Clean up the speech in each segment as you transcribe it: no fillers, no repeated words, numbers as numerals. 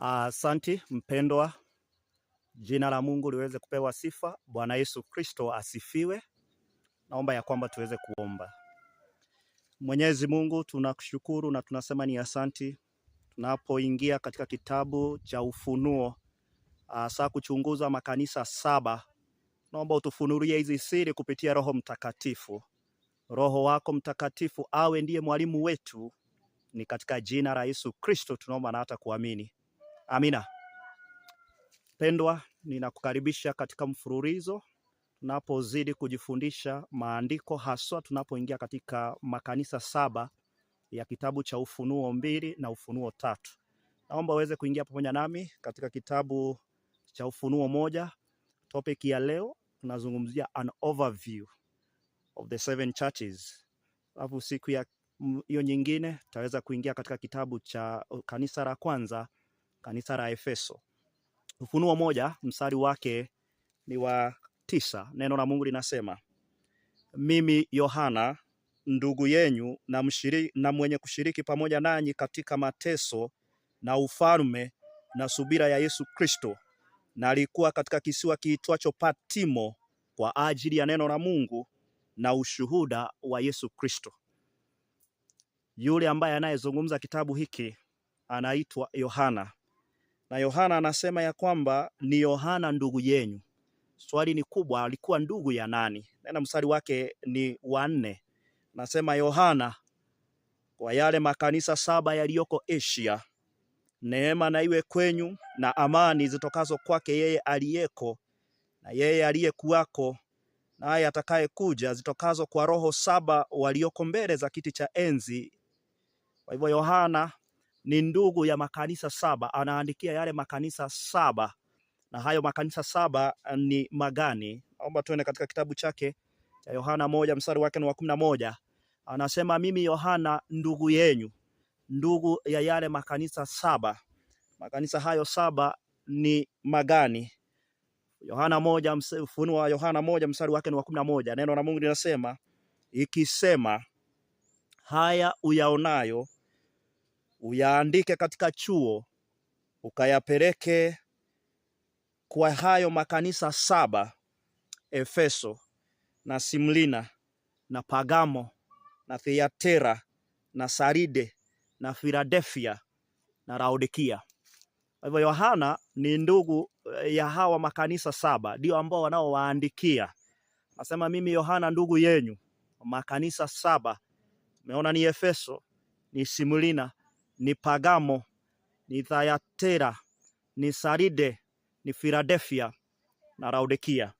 Asanti mpendwa, jina la Mungu liweze kupewa sifa. Bwana Yesu Kristo asifiwe. Naomba ya kwamba tuweze kuomba. Mwenyezi Mungu, tunakushukuru na tunasema ni asanti tunapoingia katika kitabu cha Ufunuo, saa kuchunguza makanisa 7. Naomba utufunulie hizi siri kupitia Roho Mtakatifu. Roho wako Mtakatifu awe ndiye mwalimu wetu, ni katika jina la Yesu Kristo tunaomba na hata kuamini. Amina. Pendwa, ninakukaribisha katika mfululizo tunapozidi kujifundisha maandiko, haswa tunapoingia katika makanisa 7 ya kitabu cha Ufunuo 2 na Ufunuo 3. Naomba uweze kuingia pamoja nami katika kitabu cha Ufunuo 1. Topic ya leo tunazungumzia an overview of the 7 churches. Alafu siku ya hiyo nyingine tutaweza kuingia katika kitabu cha kanisa la kwanza, kanisa la Efeso. Ufunuo 1 mstari wake ni wa 9. Neno la Mungu linasema, mimi Yohana ndugu yenyu na mwenye kushiriki pamoja nanyi katika mateso na ufalme na subira ya Yesu Kristo, na alikuwa katika kisiwa kiitwacho Patimo kwa ajili ya neno la Mungu na ushuhuda wa Yesu Kristo. Yule ambaye anayezungumza kitabu hiki anaitwa Yohana. Na Yohana anasema ya kwamba ni Yohana ndugu yenyu. Swali ni kubwa, alikuwa ndugu ya nani? Nena mstari wake ni wa 4. Nasema, Yohana kwa yale makanisa 7 yaliyoko Asia, neema na iwe kwenyu na amani zitokazo kwake yeye aliyeko na yeye aliyekuwako naye atakaye kuja, zitokazo kwa roho 7 walioko mbele za kiti cha enzi. Kwa hivyo Yohana ni ndugu ya makanisa 7, anaandikia yale makanisa 7. Na hayo makanisa 7 ni magani? Naomba tuende katika kitabu chake cha Yohana 1 mstari wake ni wa 11. Anasema, mimi Yohana ndugu yenyu, ndugu ya yale makanisa 7. Makanisa hayo 7 ni magani? Ufunuo wa Yohana 1 mstari wake ni wa 11. Neno la Mungu linasema, ikisema, haya uyaonayo uyaandike katika chuo, ukayapeleke kwa hayo makanisa 7: Efeso na Simlina na Pagamo na Thiatira na Saride na Philadelphia na Laodikia. Kwa hivyo Yohana ni ndugu ya hawa makanisa 7, ndio ambao wanaowaandikia. Nasema, mimi Yohana ndugu yenyu, makanisa 7. Umeona, ni Efeso, ni Simlina, ni Pagamo, ni Thiatira, ni Saride, ni Philadelphia na Laodikia.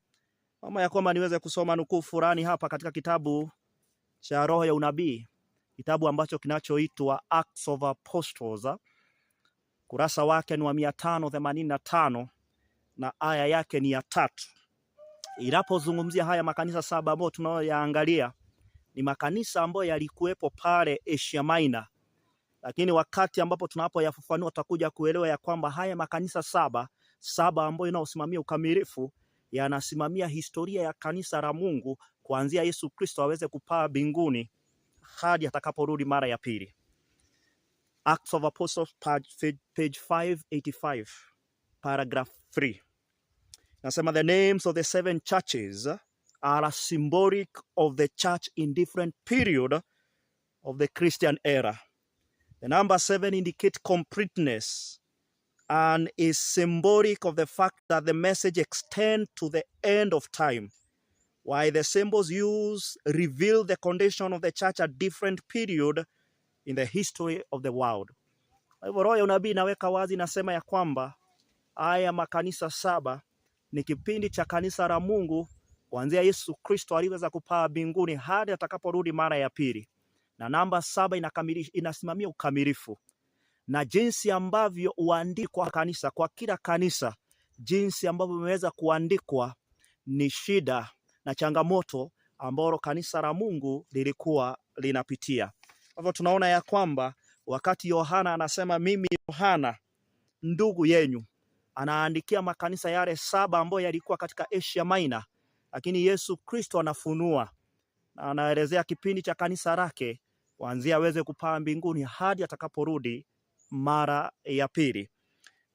Mama ya kwamba niweze kusoma nukuu fulani hapa katika kitabu cha Roho ya Unabii, kitabu ambacho kinachoitwa Acts of Apostles. Kurasa wake ni wa 585 na aya yake ni ya 3. Inapozungumzia haya makanisa 7 ambayo tunayoyaangalia, ni makanisa ambayo yalikuwepo pale Asia Minor. Lakini wakati ambapo tunapoyafafanua tutakuja kuelewa ya kwamba haya makanisa 7 ambayo inaosimamia ukamilifu, yanasimamia historia ya kanisa la Mungu kuanzia Yesu Kristo aweze kupaa mbinguni hadi atakaporudi mara ya pili. Acts of Apostles page 585 paragraph 3. Nasema, the names of the 7 churches are symbolic of the church in different period of the Christian era. The number 7 indicates completeness and is symbolic of the fact that the message extends to the end of time, while the symbols used reveal the condition of the church at different period in the history of the world. Kwa hivyo Roho ya Unabii inaweka wazi, nasema ya kwamba haya makanisa 7 ni kipindi cha kanisa la Mungu kuanzia Yesu Kristo aliweza kupaa mbinguni hadi atakaporudi mara ya pili. Na namba 7 inasimamia ukamilifu. Na jinsi ambavyo uandikwa kanisa, kwa kila kanisa, jinsi ambavyo imeweza kuandikwa ni shida na changamoto ambao kanisa la Mungu lilikuwa linapitia. Kwa hivyo tunaona ya kwamba wakati Yohana anasema, mimi Yohana ndugu yenyu, anaandikia makanisa yale 7 ambayo yalikuwa katika Asia Minor. Lakini Yesu Kristo anafunua na anaelezea kipindi cha kanisa lake kuanzia aweze kupaa mbinguni hadi atakaporudi mara ya pili.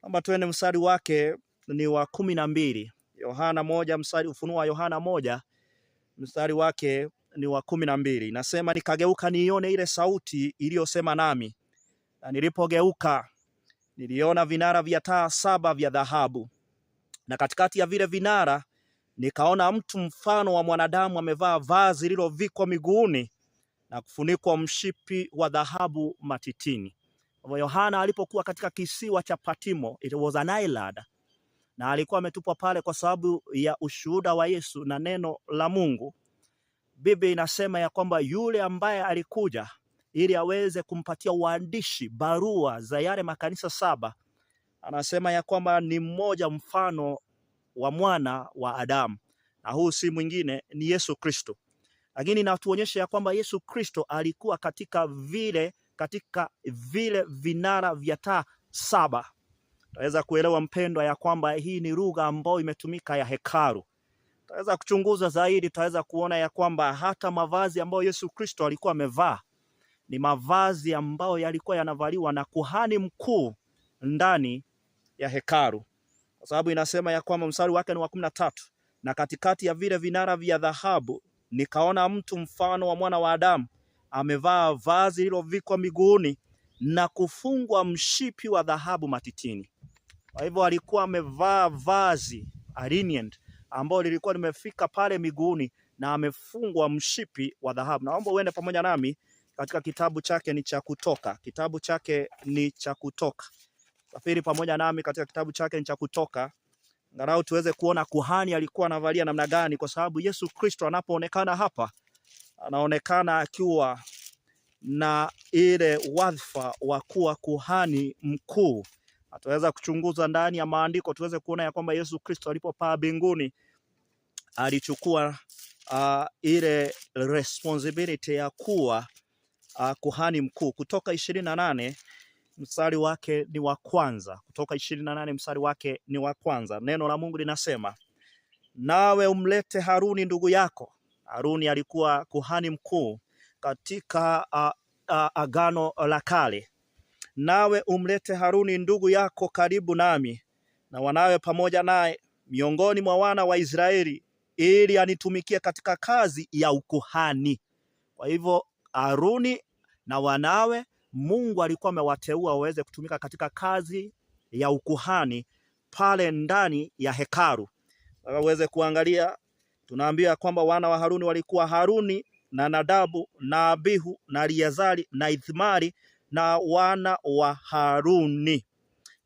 Amba tuende mstari wake ni wa 12. Yohana 1 mstari, Ufunuo wa Yohana 1 mstari wake ni wa 12. Nasema, nikageuka nione ile sauti iliyosema nami, na nilipogeuka niliona vinara vya taa 7 vya dhahabu, na katikati ya vile vinara nikaona mtu mfano wa mwanadamu amevaa vazi lililovikwa miguuni na kufunikwa mshipi wa dhahabu matitini. Yohana alipokuwa katika kisiwa cha Patimo, it was an island, na alikuwa ametupwa pale kwa sababu ya ushuhuda wa Yesu na neno la Mungu. Biblia inasema ya kwamba yule ambaye alikuja ili aweze kumpatia uandishi barua za yale makanisa 7, anasema ya kwamba ni mmoja mfano wa mwana wa Adamu, na huu si mwingine ni Yesu Kristo. Lakini natuonyesha ya kwamba Yesu Kristo alikuwa katika vile vinara vya taa 7. Tutaweza kuelewa mpendwa ya kwamba hii ni lugha ambayo imetumika ya hekalu. Tutaweza kuchunguza zaidi, tutaweza kuona ya kwamba hata mavazi ambayo Yesu Kristo alikuwa amevaa ni mavazi ambayo yalikuwa yanavaliwa na kuhani mkuu ndani ya hekalu. Kwa sababu inasema ya kwamba mstari wake ni wa 13, na katikati ya vile vinara vya dhahabu nikaona mtu mfano wa mwana wa Adamu amevaa vazi lililovikwa miguuni na kufungwa mshipi wa dhahabu matitini. Kwa hivyo alikuwa amevaa vazi lined ambalo lilikuwa limefika pale miguuni na amefungwa mshipi wa dhahabu. Naomba uende pamoja nami katika kitabu chake ni cha Kutoka. Kitabu chake ni cha Kutoka. Safiri pamoja nami katika kitabu chake ni cha Kutoka, angalau tuweze kuona kuhani alikuwa anavalia namna gani, kwa sababu Yesu Kristo anapoonekana hapa anaonekana akiwa na ile wadhifa wa kuwa kuhani mkuu. Ataweza kuchunguza ndani ya maandiko tuweze kuona ya kwamba Yesu Kristo alipopaa mbinguni alichukua ile responsibility ya kuwa kuhani mkuu. Kutoka 28 mstari wake ni wa kwanza. Kutoka 28 mstari wake ni wa kwanza. Neno la Mungu linasema, nawe umlete Haruni ndugu yako. Haruni alikuwa kuhani mkuu katika Agano la Kale. Nawe umlete Haruni ndugu yako karibu nami na wanawe pamoja naye miongoni mwa wana wa Israeli, ili anitumikie katika kazi ya ukuhani. Kwa hivyo Haruni na wanawe Mungu alikuwa amewateua waweze kutumika katika kazi ya ukuhani pale ndani ya hekalu. Waweze kuangalia, tunaambiwa kwamba wana wa Haruni walikuwa Haruni na Nadabu na Abihu na Eleazari na Ithmari na wana wa Haruni.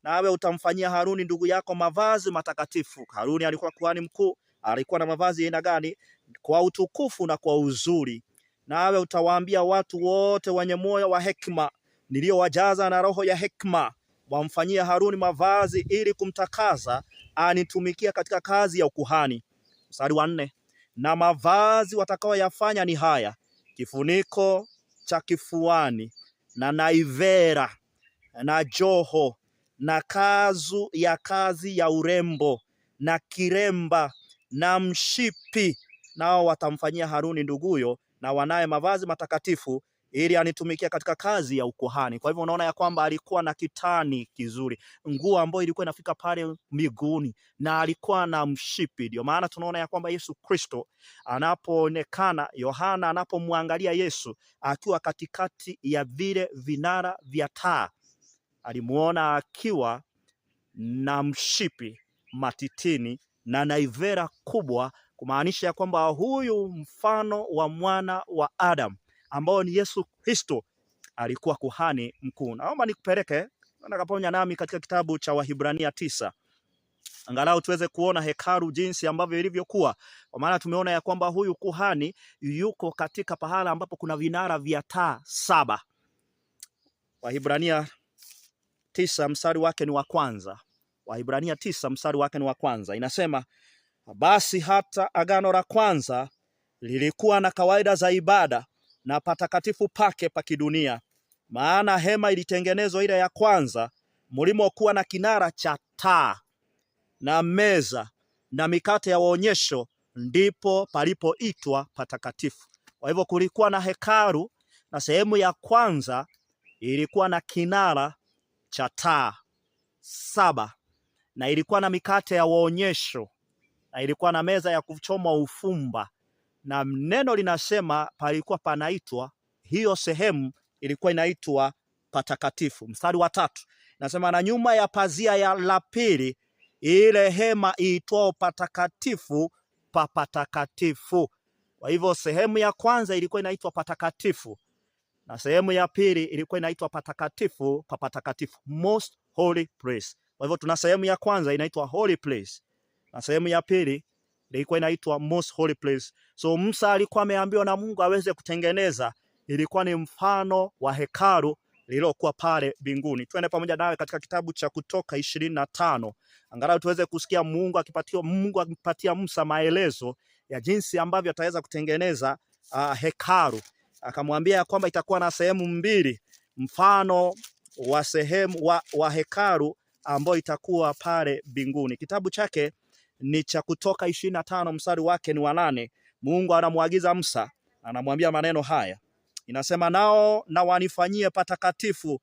Nawe utamfanyia Haruni ndugu yako mavazi matakatifu. Haruni alikuwa kuhani mkuu, alikuwa na mavazi aina gani? Kwa utukufu na kwa uzuri. Nawe utawaambia watu wote wenye moyo wa hekima niliowajaza na roho ya hekima, wamfanyia Haruni mavazi ili kumtakaza anitumikia katika kazi ya ukuhani. Mstari wa 4, na mavazi watakaoyafanya ni haya: kifuniko cha kifuani na naivera na joho na kazu ya kazi ya urembo na kiremba na mshipi. Nao watamfanyia Haruni nduguyo na wanaye mavazi matakatifu ili anitumikia katika kazi ya ukuhani. Kwa hivyo unaona ya kwamba alikuwa na kitani kizuri, nguo ambayo ilikuwa inafika pale miguuni, na alikuwa na mshipi. Ndio maana tunaona ya kwamba Yesu Kristo anapoonekana, Yohana anapomwangalia Yesu akiwa katikati ya vile vinara vya taa, alimuona akiwa na mshipi matitini na naivera kubwa, kumaanisha ya kwamba huyu mfano wa mwana wa Adamu ambao ni Yesu Kristo alikuwa kuhani mkuu. Naomba nikupeleke pamoja nami katika kitabu cha Wahibrania 9. Angalau tuweze kuona hekalu jinsi ambavyo ilivyokuwa, kwa maana tumeona ya kwamba huyu kuhani yuko katika pahala ambapo kuna vinara vya taa 7. Wahibrania 9 mstari wake ni wa kwanza. Wahibrania 9 mstari wake ni wa kwanza. Inasema, basi hata agano la kwanza lilikuwa na kawaida za ibada na patakatifu pake pa kidunia. Maana hema ilitengenezwa ile ya kwanza, mlimokuwa na kinara cha taa na meza na mikate ya waonyesho, ndipo palipoitwa patakatifu. Kwa hivyo kulikuwa na hekalu, na sehemu ya kwanza ilikuwa na kinara cha taa, 7, na ilikuwa na mikate ya uonyesho, na ilikuwa na meza ya kuchoma ufumba, na neno linasema palikuwa panaitwa, hiyo sehemu ilikuwa inaitwa patakatifu. Mstari wa 3 nasema, na nyuma ya pazia ya la pili ile hema iitwao patakatifu pa patakatifu. Kwa hivyo sehemu ya kwanza ilikuwa inaitwa patakatifu, na sehemu ya pili ilikuwa inaitwa patakatifu pa patakatifu, most holy place. Kwa hivyo tuna sehemu ya kwanza inaitwa holy place, na sehemu ya pili ilikuwa inaitwa most holy place. So Musa alikuwa ameambiwa na Mungu aweze kutengeneza, ilikuwa ni mfano wa hekalu lililokuwa pale mbinguni. Twende pamoja nawe katika kitabu cha Kutoka 25, angalau tuweze kusikia Mungu akipatia Musa maelezo ya jinsi ambavyo ataweza kutengeneza hekalu. Akamwambia kwamba itakuwa na sehemu mbili, mfano wa sehemu wa hekalu ambayo itakuwa pale mbinguni. Kitabu chake ni cha Kutoka 25, mstari wake ni wa 8. Mungu anamwagiza Musa, anamwambia maneno haya. Inasema, nao na wanifanyie patakatifu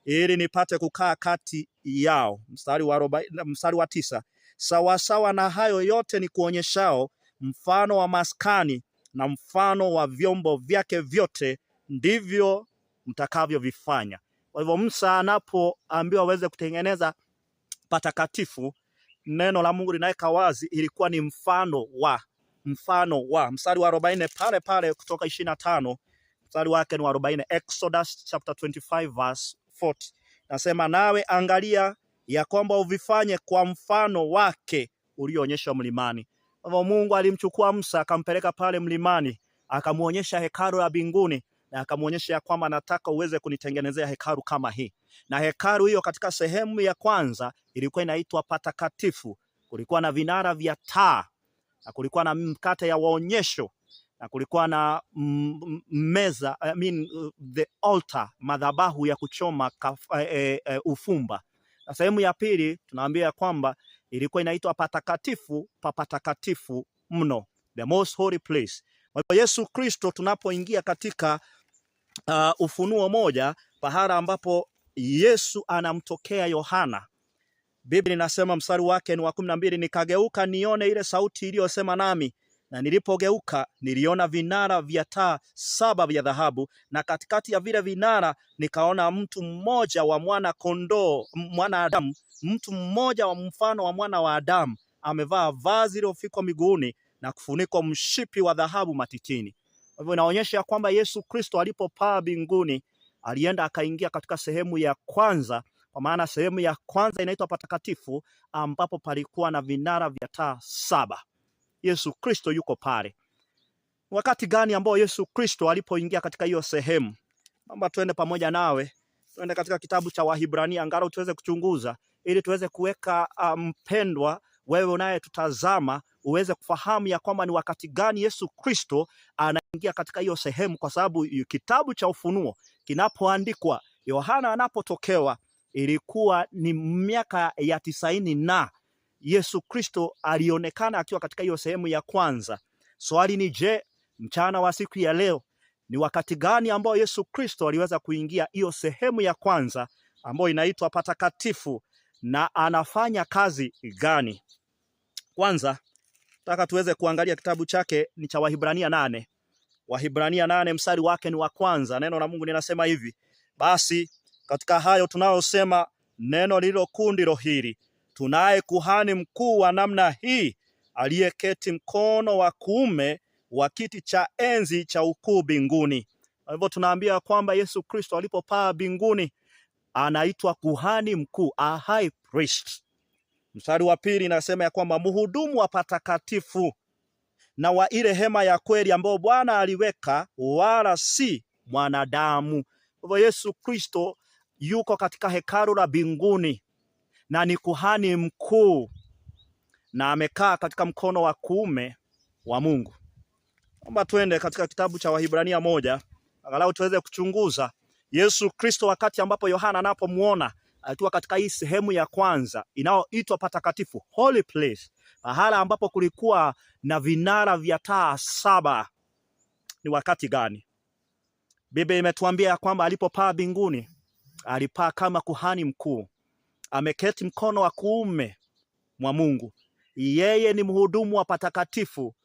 ili nipate kukaa kati yao. Mstari wa 9, sawasawa na hayo yote ni kuonyeshao mfano wa maskani na mfano wa vyombo vyake vyote, ndivyo mtakavyovifanya. Kwa hivyo Musa anapoambiwa aweze kutengeneza patakatifu, neno la Mungu linaweka wazi ilikuwa ni mfano wa. Mstari wa 40 pale Kutoka 25, mstari wake ni wa 40. Exodus chapter 25 verse 40 nasema, nawe angalia ya kwamba uvifanye kwa mfano wake ulioonyeshwa mlimani. Kwa hivyo Mungu alimchukua Musa akampeleka pale mlimani, akamuonyesha hekalu la mbinguni, na akamuonyesha ya kwamba nataka uweze kunitengenezea hekalu kama hii. Na hekalu hiyo katika sehemu ya kwanza ilikuwa inaitwa patakatifu. Kulikuwa na vinara vya taa, na kulikuwa na mkate ya waonyesho, na kulikuwa na meza, the altar, madhabahu ya kuchoma ufumba. Na sehemu ya pili tunaambia kwamba ilikuwa inaitwa patakatifu pa patakatifu mno, the most holy place. Kwa hiyo Yesu Kristo tunapoingia katika Ufunuo 1, pahala ambapo Yesu anamtokea Yohana, Biblia inasema mstari wake ni wa 12, nikageuka nione ile sauti iliyosema nami, na nilipogeuka niliona vinara vya taa 7 vya dhahabu, na katikati ya vile vinara nikaona mtu mmoja wa mwanadamu, mtu mmoja wa mfano wa mwana wa Adamu, amevaa vazi lilofikwa miguuni na kufunikwa mshipi wa dhahabu matitini. Kwa hivyo inaonyesha kwamba Yesu Kristo alipopaa mbinguni alienda akaingia katika sehemu ya kwanza, kwa maana sehemu ya kwanza inaitwa patakatifu, ambapo palikuwa na vinara vya taa 7. Yesu Kristo yuko pale. Wakati gani ambao Yesu Kristo alipoingia katika hiyo sehemu? Naomba tuende pamoja nawe, tuende katika kitabu cha Wahibrania, angalau tuweze kuchunguza, ili tuweze kuweka mpendwa, wewe unaye tutazama, uweze kufahamu ya kwamba ni wakati gani Yesu Kristo anaingia katika hiyo sehemu, kwa sababu kitabu cha Ufunuo kinapoandikwa, Yohana anapotokewa, ilikuwa ni miaka ya 90 na Yesu Kristo alionekana akiwa katika hiyo sehemu ya kwanza. Swali ni je, mchana wa siku ya leo ni wakati gani ambao Yesu Kristo aliweza kuingia hiyo sehemu ya kwanza ambayo inaitwa patakatifu, na anafanya kazi gani? Kwanza nataka tuweze kuangalia kitabu chake ni cha Wahibrania 8. Wahibrania 8 mstari wake ni wa kwanza. Neno la Mungu linasema hivi: basi katika hayo tunayosema, neno lilo kuu ndilo hili, tunaye kuhani mkuu wa namna hii, aliyeketi mkono wa kuume wa kiti cha enzi cha ukuu mbinguni. Kwa hivyo tunaambia kwamba Yesu Kristo alipopaa mbinguni anaitwa kuhani mkuu, a high priest. Mstari wa pili inasema ya kwamba mhudumu wa patakatifu na wa ile hema ya kweli ambayo Bwana aliweka, wala si mwanadamu. Kwa hivyo Yesu Kristo yuko katika hekalu la mbinguni na ni kuhani mkuu, na amekaa katika mkono wa kuume wa Mungu. Naomba tuende katika kitabu cha Wahibrania 1, angalau tuweze kuchunguza Yesu Kristo wakati ambapo Yohana anapomuona akiwa katika hii sehemu ya kwanza inayoitwa patakatifu, holy place, pahala ambapo kulikuwa na vinara vya taa 7. Ni wakati gani? Biblia imetuambia kwamba alipopaa mbinguni alipaa kama kuhani mkuu, ameketi mkono wa kuume mwa Mungu. Yeye ni mhudumu wa patakatifu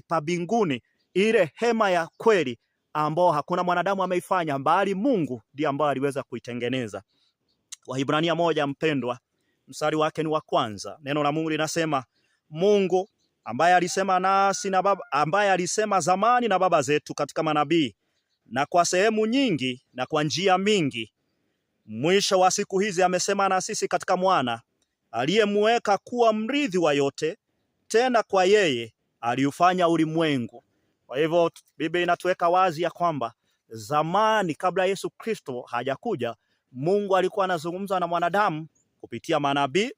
pa mbinguni, ile hema ya kweli ambao hakuna mwanadamu ameifanya, bali Mungu ndiye ambaye aliweza kuitengeneza. Wahibrania 1 mpendwa, mstari wake ni wa kwanza. Neno la Mungu linasema, Mungu ambaye alisema zamani na baba zetu katika manabii na kwa sehemu nyingi na kwa njia mingi, mwisho wa siku hizi amesema na sisi katika mwana aliyemweka kuwa mrithi wa yote, tena kwa yeye aliufanya ulimwengu. Kwa hivyo Biblia inatuweka wazi ya kwamba zamani, kabla Yesu Kristo hajakuja, Mungu alikuwa anazungumza na mwanadamu kupitia manabii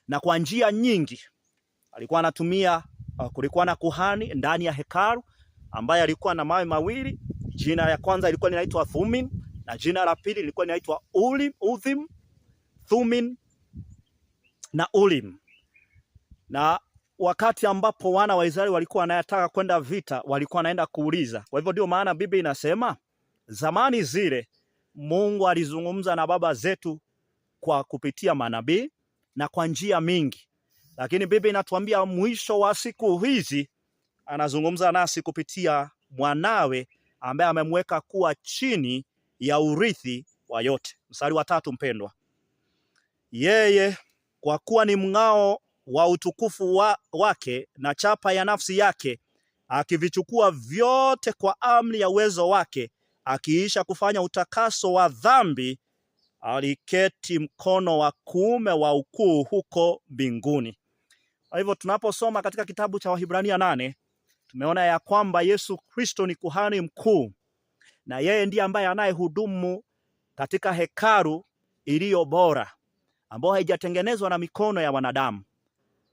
na kwa njia nyingi. Alikuwa anatumia kulikuwa na kuhani ndani ya hekalu ambaye alikuwa na mawe mawili. Jina ya kwanza ilikuwa linaitwa Thummim na jina la pili lilikuwa linaitwa Uthim, Thummim na Urim. Na wakati ambapo wana wa Israeli walikuwa wanataka kwenda vita, walikuwa wanaenda kuuliza. Kwa hivyo ndio maana Biblia inasema zamani zile Mungu alizungumza na baba zetu kwa kupitia manabii na kwa njia mingi, lakini Biblia inatuambia mwisho wa siku hizi anazungumza nasi kupitia mwanawe ambaye amemweka kuwa chini ya urithi wa yote. Mstari wa 3 mpendwa, yeye kwa kuwa ni mng'ao wa utukufu wake na chapa ya nafsi yake, akivichukua vyote kwa amri ya uwezo wake, akiisha kufanya utakaso wa dhambi, aliketi mkono wa kuume wa ukuu huko mbinguni. Kwa hivyo tunaposoma katika kitabu cha Wahibrania 8, tumeona ya kwamba Yesu Kristo ni kuhani mkuu, na yeye ndiye ambaye anayehudumu katika hekalu iliyo bora, ambayo haijatengenezwa na mikono ya wanadamu.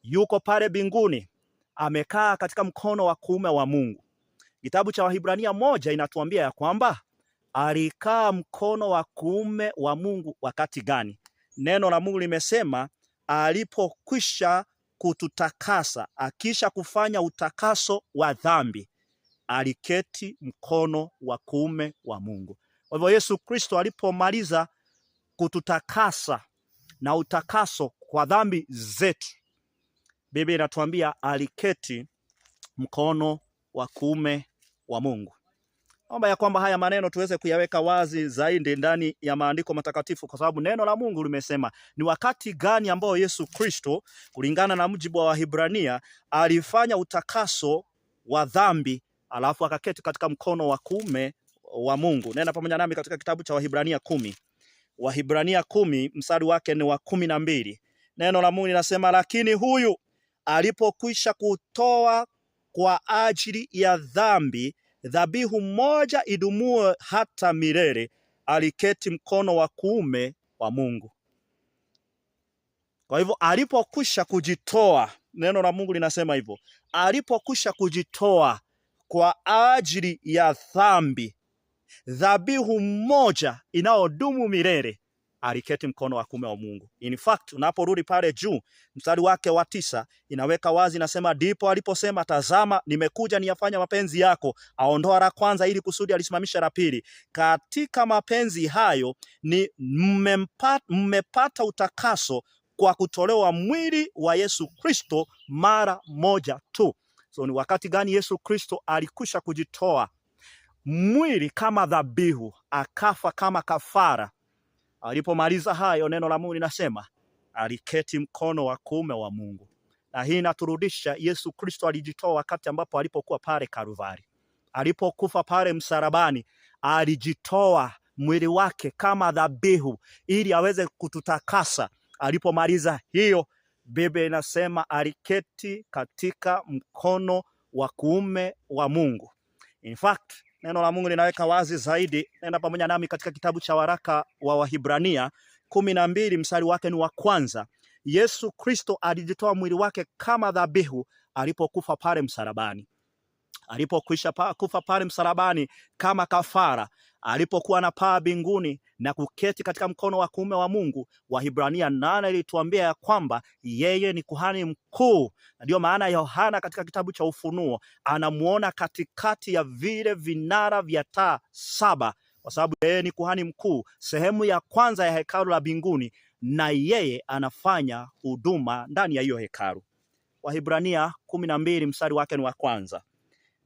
Yuko pale mbinguni, amekaa katika mkono wa kuume wa Mungu. Kitabu cha Wahibrania 1 inatuambia ya kwamba alikaa mkono wa kuume wa Mungu wakati gani? Neno la Mungu limesema alipokwisha kututakasa, akisha kufanya utakaso wa dhambi, aliketi mkono wa kuume wa Mungu. Kwa hivyo Yesu Kristo alipomaliza kututakasa na utakaso kwa dhambi zetu, Biblia inatuambia aliketi mkono wa kuume wa Mungu. Naomba ya kwamba haya maneno tuweze kuyaweka wazi zaidi ndani ya maandiko matakatifu, kwa sababu neno la Mungu limesema ni wakati gani ambao Yesu Kristo kulingana na mujibu wa Wahibrania alifanya utakaso wa dhambi, alafu akaketi katika mkono wa kuume wa Mungu. Nena pamoja nami katika kitabu cha Wahibrania 10. Wahibrania 10 mstari wake ni wa 12. Neno la Mungu linasema, lakini huyu alipokwisha kutoa kwa ajili ya dhambi dhabihu moja idumuo hata milele, aliketi mkono wa kuume wa Mungu. Kwa hivyo alipokwisha kujitoa, neno la Mungu linasema hivyo, alipokwisha kujitoa kwa ajili ya dhambi, dhabihu moja inayodumu milele, aliketi mkono wa kuume wa Mungu. In fact, unaporudi pale juu mstari wake wa 9 inaweka wazi, nasema ndipo aliposema, tazama nimekuja niyafanya mapenzi yako. Aondoa la kwanza ili kusudi alisimamisha la pili. Katika mapenzi hayo ni mmepata utakaso kwa kutolewa mwili wa Yesu Kristo mara moja tu. So ni wakati gani Yesu Kristo alikwisha kujitoa mwili kama dhabihu, akafa kama kafara? Alipomaliza hayo, neno la Mungu linasema aliketi mkono wa kuume wa Mungu. Na hii inaturudisha Yesu Kristo alijitoa wakati ambapo alipokuwa pale Kalvari. Alipokufa pale msalabani, alijitoa mwili wake kama dhabihu ili aweze kututakasa. Alipomaliza hiyo, Biblia inasema aliketi katika mkono wa kuume wa Mungu. In fact, neno la Mungu linaweka wazi zaidi. Nenda pamoja nami katika kitabu cha waraka wa Wahibrania 12 mstari wake ni wa kwanza. Yesu Kristo alijitoa mwili wake kama dhabihu alipokufa pale msalabani. Alipokwisha kufa pale msalabani kama kafara, alipokuwa na paa mbinguni na kuketi katika mkono wa kuume wa Mungu, Wahibrania 8 ilituambia ya kwamba yeye ni kuhani mkuu. Ndio maana Yohana katika kitabu cha Ufunuo anamuona katikati ya vile vinara vya taa 7 kwa sababu yeye ni kuhani mkuu, sehemu ya kwanza ya hekalu la mbinguni, na yeye anafanya huduma ndani ya hiyo hekalu. Wahibrania 12 mstari wake ni wa kwanza.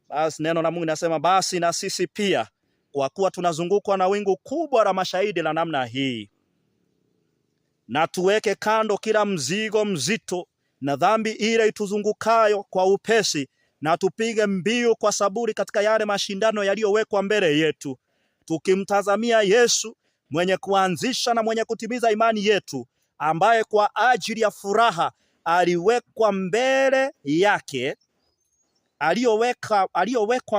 Basi neno la Mungu linasema, basi na sisi pia, kwa kuwa tunazungukwa na wingu kubwa la mashahidi la namna hii, na tuweke kando kila mzigo mzito na dhambi ile ituzungukayo kwa upesi, na tupige mbio kwa saburi katika yale mashindano yaliyowekwa mbele yetu, tukimtazamia Yesu, mwenye kuanzisha na mwenye kutimiza imani yetu, ambaye kwa ajili ya furaha aliyowekwa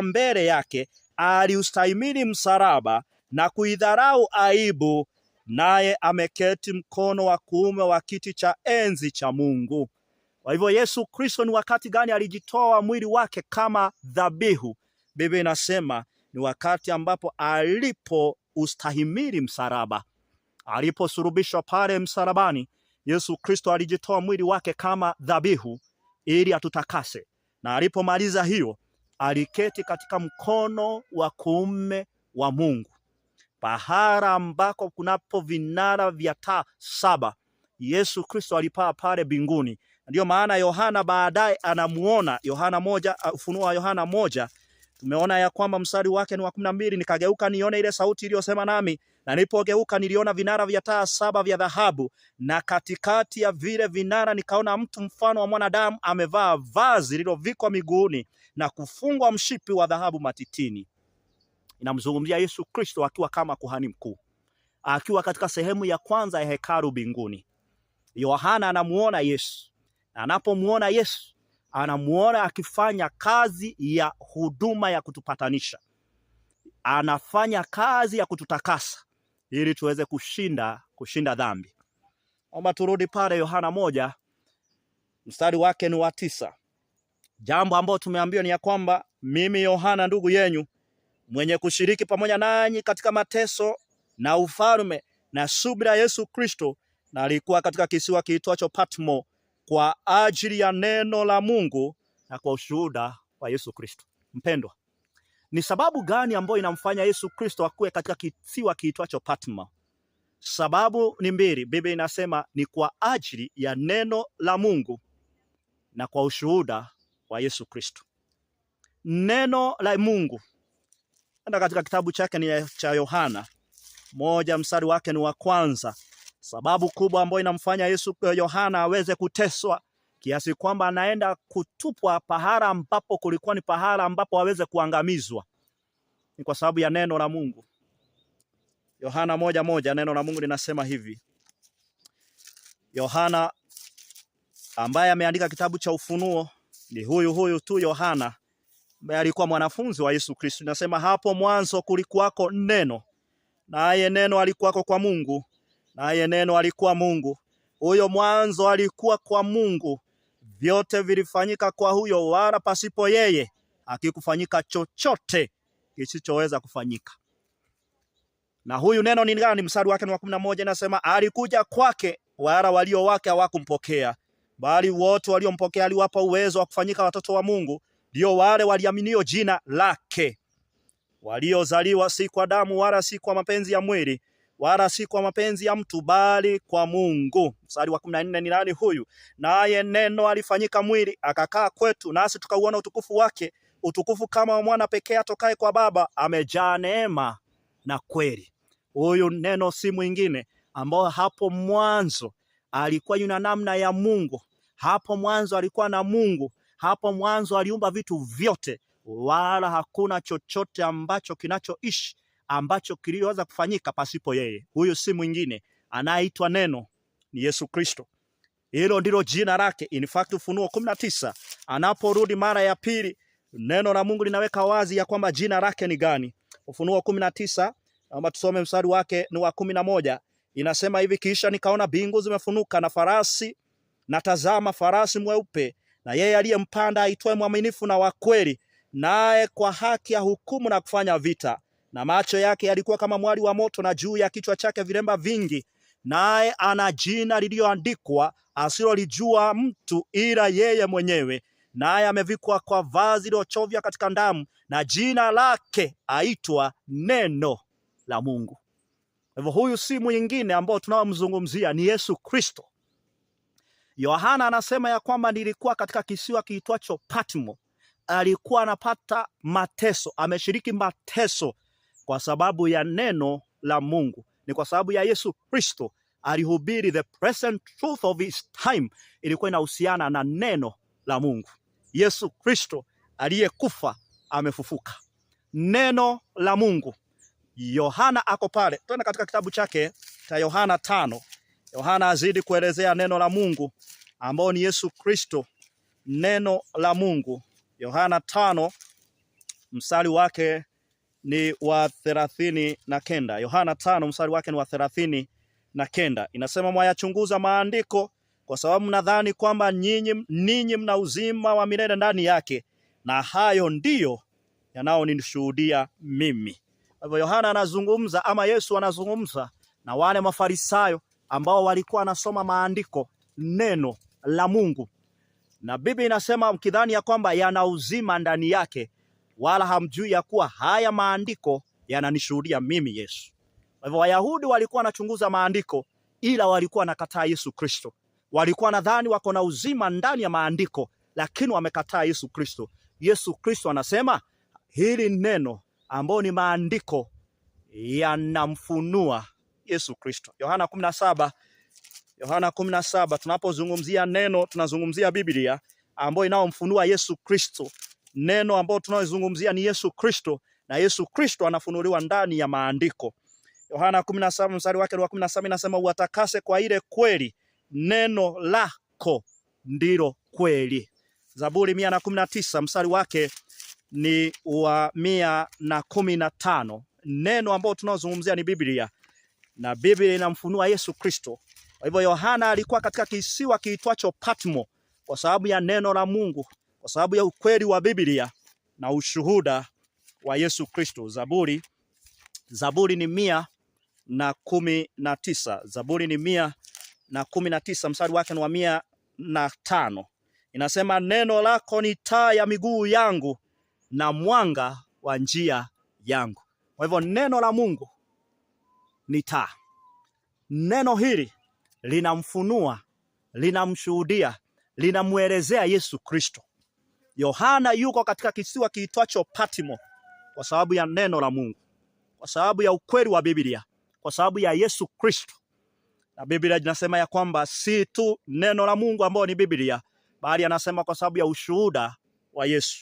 mbele yake aliustahimili msalaba na kuidharau aibu, naye ameketi mkono wa kuume wa kiti cha enzi cha Mungu. Kwa hivyo Yesu Kristo ni wakati gani alijitoa mwili wake kama dhabihu? Biblia inasema ni wakati ambapo alipoustahimili msalaba. Aliposulubishwa pale msalabani, Yesu Kristo alijitoa mwili wake kama dhabihu ili atutakase, na alipomaliza hiyo aliketi katika mkono wa kuume wa Mungu, pahala ambako kunapo vinara vya taa 7. Yesu Kristo alipaa pale mbinguni. Ndio maana Yohana baadaye anamuona, Ufunuo wa Yohana 1, tumeona ya kwamba mstari wake ni wa 12, nikageuka nione ile sauti iliyosema nami, na nilipogeuka niliona vinara vya taa 7 vya dhahabu, na katikati ya vile vinara nikaona mtu mfano wa mwanadamu amevaa vazi lililovikwa miguuni na kufungwa mshipi wa dhahabu matitini. Inamzungumzia Yesu Kristo akiwa kama kuhani mkuu, akiwa katika sehemu ya kwanza ya hekalu mbinguni. Yohana anamuona Yesu, na anapomuona Yesu anamuona akifanya kazi ya huduma ya kutupatanisha. Anafanya kazi ya kututakasa ili tuweze kushinda dhambi. Omba turudi pale Yohana 1 mstari wake ni wa 9. Jambo ambalo tumeambiwa ni ya kwamba mimi Yohana ndugu yenu, mwenye kushiriki pamoja nanyi katika mateso na ufalme na subira Yesu Kristo, na alikuwa katika kisiwa kiitwacho Patmo kwa ajili ya neno la Mungu na kwa ushuhuda wa Yesu Kristo. Mpendwa, ni sababu gani ambayo inamfanya Yesu Kristo akuwe katika kisiwa kiitwacho Patmo? Sababu ni mbili. Biblia inasema ni kwa ajili ya neno la Mungu na kwa ushuhuda wa Yesu Kristo. Neno la Mungu katika kitabu chake ni cha Yohana 1 mstari wake ni wa kwanza. Sababu kubwa ambayo inamfanya Yohana aweze kuteswa kiasi kwamba anaenda kutupwa pahala ambapo kulikuwa ni pahala ambapo aweze kuangamizwa, ni kwa sababu ya neno la Mungu. Yohana 1:1 neno la Mungu linasema hivi. Yohana ambaye ameandika kitabu cha Ufunuo ni huyu tu Yohana ambaye alikuwa mwanafunzi wa Yesu Kristo. Inasema, hapo mwanzo kulikuwako neno, naye neno alikuwako kwa Mungu, naye neno alikuwa Mungu. Huyo mwanzo alikuwa kwa Mungu. Vyote vilifanyika kwa huyo, wala pasipo yeye hakikufanyika chochote kisichoweza kufanyika. Na huyu neno ni gani? Mstari wake wa 11 inasema, alikuja kwake, wala walio wake hawakumpokea, bali wote waliompokea aliwapa uwezo wa kufanyika watoto wa Mungu, ndio wale waliaminio jina lake, waliozaliwa si kwa damu, wala si kwa mapenzi ya mwili, wala si kwa mapenzi ya mtu, bali kwa Mungu. Mstari wa 14 ni nani huyu? Naye neno alifanyika mwili akakaa kwetu, nasi tukauona utukufu wake, utukufu kama wa mwana pekee atokaye kwa Baba, amejaa neema na kweli. Huyu neno si mwingine, ambao hapo mwanzo alikuwa yuna namna ya Mungu. Hapo mwanzo alikuwa na Mungu. Hapo mwanzo aliumba vitu vyote, wala hakuna chochote ambacho kinachoishi ambacho kiliweza kufanyika pasipo yeye. Huyu si mwingine, anaitwa neno, ni Yesu Kristo. Hilo ndilo jina lake. In fact, Ufunuo 19 anaporudi mara ya pili, neno la Mungu linaweka wazi ya kwamba jina lake ni gani. Ufunuo 19, ama tusome mstari wake ni wa 11. Inasema hivi, kisha nikaona mbingu zimefunuka na farasi, na tazama farasi mweupe, na yeye aliyempanda aitwaye mwaminifu na wa kweli, naye kwa haki ya hukumu na kufanya vita. Na macho yake yalikuwa kama mwali wa moto, na juu ya kichwa chake vilemba vingi. Naye ana jina lililoandikwa asilolijua mtu ila yeye mwenyewe. Naye amevikwa kwa vazi lililochovya katika damu, na jina lake aitwa Neno. la Mungu. Hivyo huyu si mwingine ambao tunaomzungumzia, ni Yesu Kristo. Yohana anasema ya kwamba nilikuwa katika kisiwa kiitwacho Patmo. Alikuwa anapata mateso, ameshiriki mateso kwa sababu ya neno la Mungu. Ni kwa sababu ya Yesu Kristo alihubiri the present truth of his time. Ilikuwa inahusiana na neno la Mungu. Yesu Kristo aliyekufa amefufuka. Neno la Mungu. Yohana ako pale. Tuna katika kitabu chake cha Yohana 5. Yohana azidi kuelezea neno la Mungu ambao ni Yesu Kristo, neno la Mungu. Yohana 5 mstari wake ni wa 39. Yohana 5 mstari wake ni wa 39. Inasema, mwayachunguza maandiko kwa sababu mnadhani kwamba ninyi mna uzima wa milele ndani yake, na hayo ndiyo yanayonishuhudia mimi. Kwa hivyo Yohana anazungumza, ama Yesu anazungumza na wale Mafarisayo ambao walikuwa wanasoma maandiko, neno la Mungu. Na Biblia inasema mkidhani ya kwamba yana uzima ndani yake, wala hamjui ya kuwa haya maandiko yananishuhudia mimi Yesu. Kwa hivyo Wayahudi walikuwa wanachunguza maandiko, ila walikuwa wanakataa Yesu Kristo. Walikuwa nadhani wako na uzima ndani ya maandiko, lakini wamekataa Yesu Kristo. Yesu Kristo anasema hili neno ambao ni maandiko yanamfunua Yesu Kristo. Yohana 17, tunapozungumzia neno tunazungumzia Biblia ambayo inaomfunua Yesu Kristo. Neno ambao tunazungumzia ni Yesu Kristo, na Yesu Kristo anafunuliwa ndani ya maandiko. Yohana 17 mstari wake wa 17 inasema, uwatakase kwa ile kweli, neno lako ndilo kweli. Zaburi 119 mstari wake ni wa 115. Neno ambao tunazungumzia ni Biblia, na Biblia inamfunua Yesu Kristo. Kwa hivyo Yohana alikuwa katika kisiwa kiitwacho Patmo kwa sababu ya neno la Mungu, kwa sababu ya ukweli wa Biblia na ushuhuda wa Yesu Kristo. Zaburi ni 119. Zaburi ni 119 mstari wake ni wa 105. Inasema, neno lako ni taa ya miguu yangu na mwanga wa njia yangu. Kwa hivyo neno la Mungu ni taa. Neno hili linamfunua, linamshuhudia, linamuelezea Yesu Kristo. Yohana yuko katika kisiwa kiitwacho Patmo kwa sababu ya neno la Mungu, kwa sababu ya ukweli wa Biblia, kwa sababu ya Yesu Kristo. Na Biblia inasema ya kwamba si tu neno la Mungu ambao ni Biblia, bali anasema kwa sababu ya ushuhuda wa Yesu.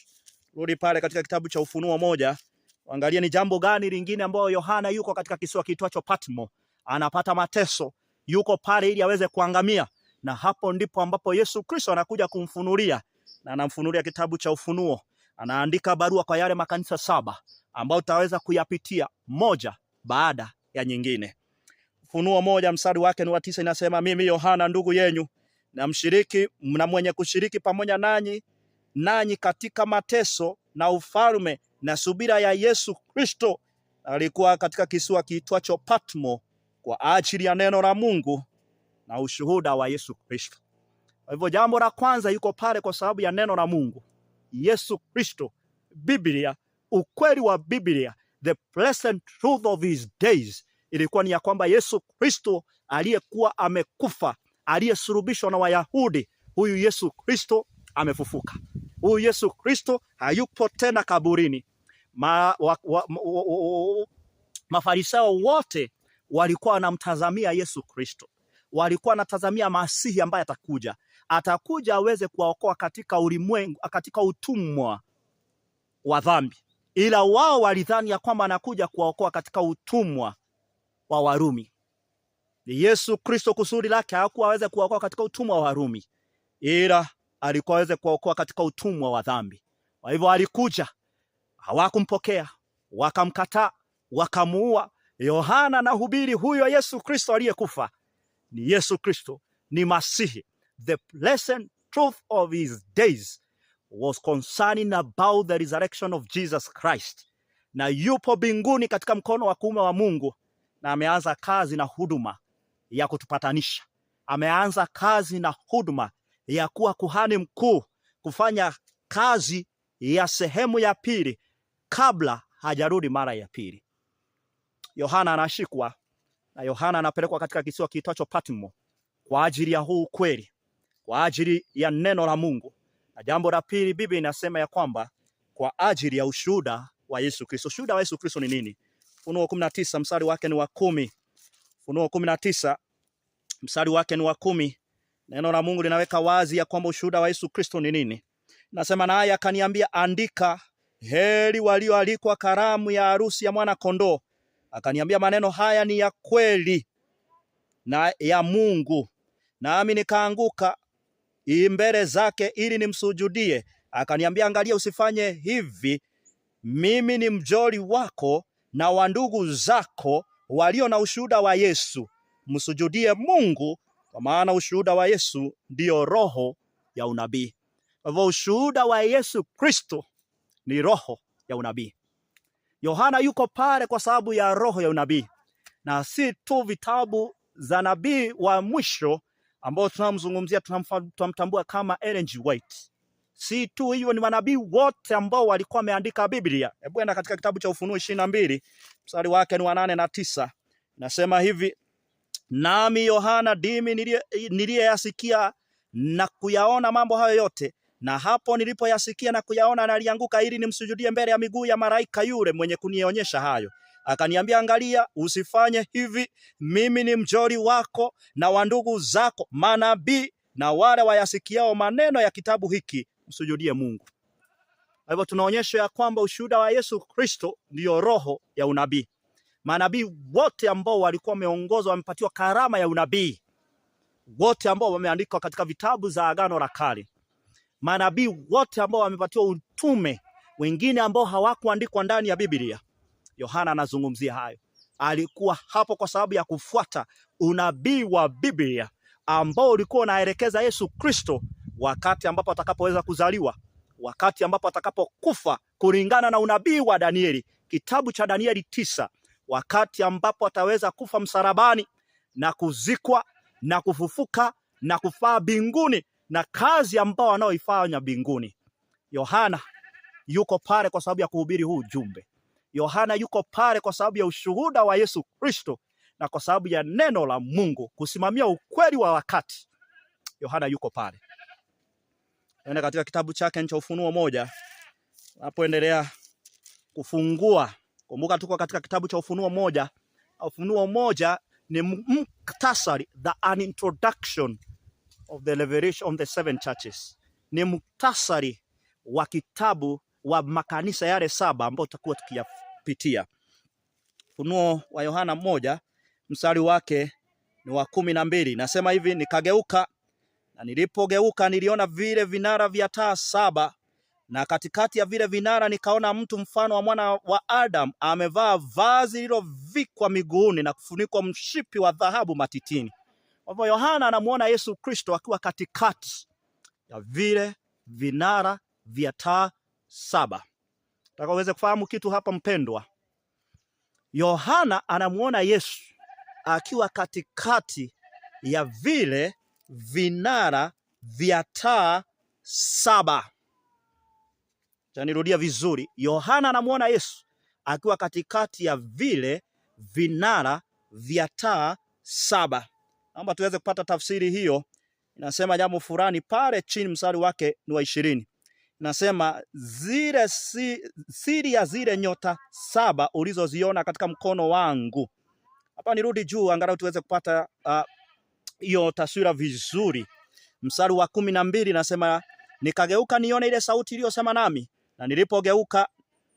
Rudi pale katika kitabu cha Ufunuo 1, angalia ni jambo gani lingine ambao Yohana yuko katika kisiwa kiitwacho Patmo. Anapata mateso, yuko pale ili aweze kuangamia, na hapo ndipo ambapo Yesu Kristo anakuja kumfunulia, na anamfunulia kitabu cha Ufunuo. Anaandika barua kwa yale makanisa 7 ambao tutaweza kuyapitia moja baada ya nyingine. Ufunuo 1 mstari wake ni wa 9 inasema, mimi Yohana ndugu yenyu na mshiriki na mwenye kushiriki pamoja nanyi katika mateso na ufalme na subira ya Yesu Kristo, alikuwa katika kisiwa kiitwacho Patmo kwa ajili ya neno la Mungu na ushuhuda wa Yesu Kristo. Kwa hivyo jambo la kwanza, yuko pale kwa sababu ya neno la Mungu, Yesu Kristo, Biblia, ukweli wa Biblia, the present truth of his days. Ilikuwa ni ya kwamba Yesu Kristo aliyekuwa amekufa, aliyesulubishwa na Wayahudi, huyu Yesu Kristo amefufuka. Huyu Yesu Kristo hayupo tena kaburini. Mafarisayo wote walikuwa wanamtazamia Yesu Kristo. Walikuwa wanatazamia Masihi ambaye atakuja aweze kuwaokoa katika ulimwengu, katika utumwa wa dhambi. Ila wao walidhani ya kwamba anakuja kuwaokoa katika utumwa wa Warumi. Yesu Kristo kusudi lake hakuwa aweze kuwaokoa katika utumwa wa Warumi, ila alikuwa aweze kuwaokoa katika utumwa wa dhambi. Kwa hivyo alikuja, hawakumpokea, wakamkataa, wakamuua. Yohana anahubiri huyo Yesu Kristo aliyekufa ni Yesu Kristo, ni Masihi. The blessed truth of his days was concerning about the resurrection of Jesus Christ. Na yupo mbinguni katika mkono wa kuume wa Mungu, na ameanza kazi na huduma ya kutupatanisha. Ameanza kazi na huduma ya kuwa kuhani mkuu, kufanya kazi ya sehemu ya pili kabla hajarudi mara ya pili. Yohana anashikwa na Yohana anapelekwa katika kisiwa kiitwacho Patmo kwa ajili ya huu kweli, kwa ajili ya neno la Mungu. Na jambo la pili, Biblia inasema ya kwamba kwa ajili ya ushuhuda wa Yesu Kristo. Ushuhuda wa Yesu Kristo ni nini? Ufunuo 19 mstari wake ni wa 10. Ufunuo 19 mstari wake ni wa 10. Neno la Mungu linaweka wazi ya kwamba ushuhuda wa Yesu Kristo ni nini. Nasema naye akaniambia, andika, heri walioalikwa karamu ya harusi ya mwana kondoo. Akaniambia, maneno haya ni ya kweli na ya Mungu. Nami nikaanguka mbele zake ili nimsujudie. Akaniambia, angalia, usifanye hivi. Mimi ni mjoli wako na wa ndugu zako walio na ushuhuda wa Yesu. Msujudie Mungu, kwa maana ushuhuda wa Yesu ndio roho ya unabii. Kwa hivyo ushuhuda wa Yesu Kristo ni roho ya unabii. Yohana yuko pale kwa sababu ya roho ya unabii, na si tu vitabu za nabii wa mwisho ambao tunamzungumzia, tunamtambua kama Ellen G. White. Si tu hiyo, ni manabii wote ambao walikuwa wameandika Biblia. Hebu enda katika kitabu cha Ufunuo 22 mstari wake ni wa 8 na 9. Nasema hivi, nami Yohana ndimi niliyeyasikia na kuyaona mambo hayo yote, na hapo nilipoyasikia na kuyaona nalianguka ili nimsujudie mbele ya miguu ya malaika yule mwenye kunionyesha hayo. Akaniambia, angalia, usifanye hivi. Mimi ni mjoli wako na wa ndugu zako manabii na wale wayasikiao maneno ya kitabu hiki, msujudie Mungu. Kwa hivyo tunaonyeshwa ya kwamba ushuhuda wa Yesu Kristo ndio roho ya unabii. Manabii wote ambao walikuwa wameongozwa, wamepatiwa karama ya unabii, wote ambao wameandikwa katika vitabu za Agano la Kale, manabii wote ambao wamepatiwa utume, wengine ambao hawakuandikwa ndani ya Biblia. Yohana anazungumzia hayo. Alikuwa hapo kwa sababu ya kufuata unabii wa Biblia ambao ulikuwa unaelekeza Yesu Kristo wakati ambapo atakapoweza kuzaliwa, wakati ambapo atakapokufa kulingana na unabii wa Danieli, kitabu cha Danieli 9, wakati ambapo ataweza kufa msalabani na kuzikwa na kufufuka na kufaa mbinguni na kazi ambao anaoifanya mbinguni. Yohana yuko pale kwa sababu ya kuhubiri huu ujumbe. Yohana yuko pale kwa sababu ya ushuhuda wa Yesu Kristo na kwa sababu ya neno la Mungu kusimamia ukweli wa wakati. Yohana yuko pale. Enda katika kitabu chake cha Ufunuo 1. Unapoendelea kufungua, kumbuka tuko katika kitabu cha Ufunuo 1. Ufunuo 1 ni muktasari, an introduction of the revelation of the 7 churches. Ni muktasari wa kitabu wa makanisa yale 7 ambao tutakuwa tukiyapitia. Ufunuo wa Yohana 1 mstari wake ni wa 12. Nasema hivi, nikageuka na nilipogeuka niliona vile vinara vya taa 7, na katikati ya vile vinara nikaona mtu mfano wa mwana wa Adam, amevaa vazi lililovikwa miguuni na kufunikwa mshipi wa dhahabu matitini. Kwa hivyo Yohana anamuona Yesu Kristo akiwa katikati ya vile vinara vya taa 7. Nataka uweze kufahamu kitu hapa mpendwa. Yohana anamuona Yesu akiwa katikati ya vile vinara vya taa 7. Nirudia vizuri. Yohana anamuona Yesu akiwa katikati ya vile vinara vya taa 7. Naomba tuweze kupata tafsiri hiyo. Inasema jambo fulani pale chini, mstari wake ni wa 20. Inasema siri ya zile nyota 7 ulizoziona katika mkono wangu. Hapa nirudi juu angalau tuweze kupata hiyo taswira vizuri. Mstari wa 12 inasema, nikageuka nione ile sauti iliyosema nami, na nilipogeuka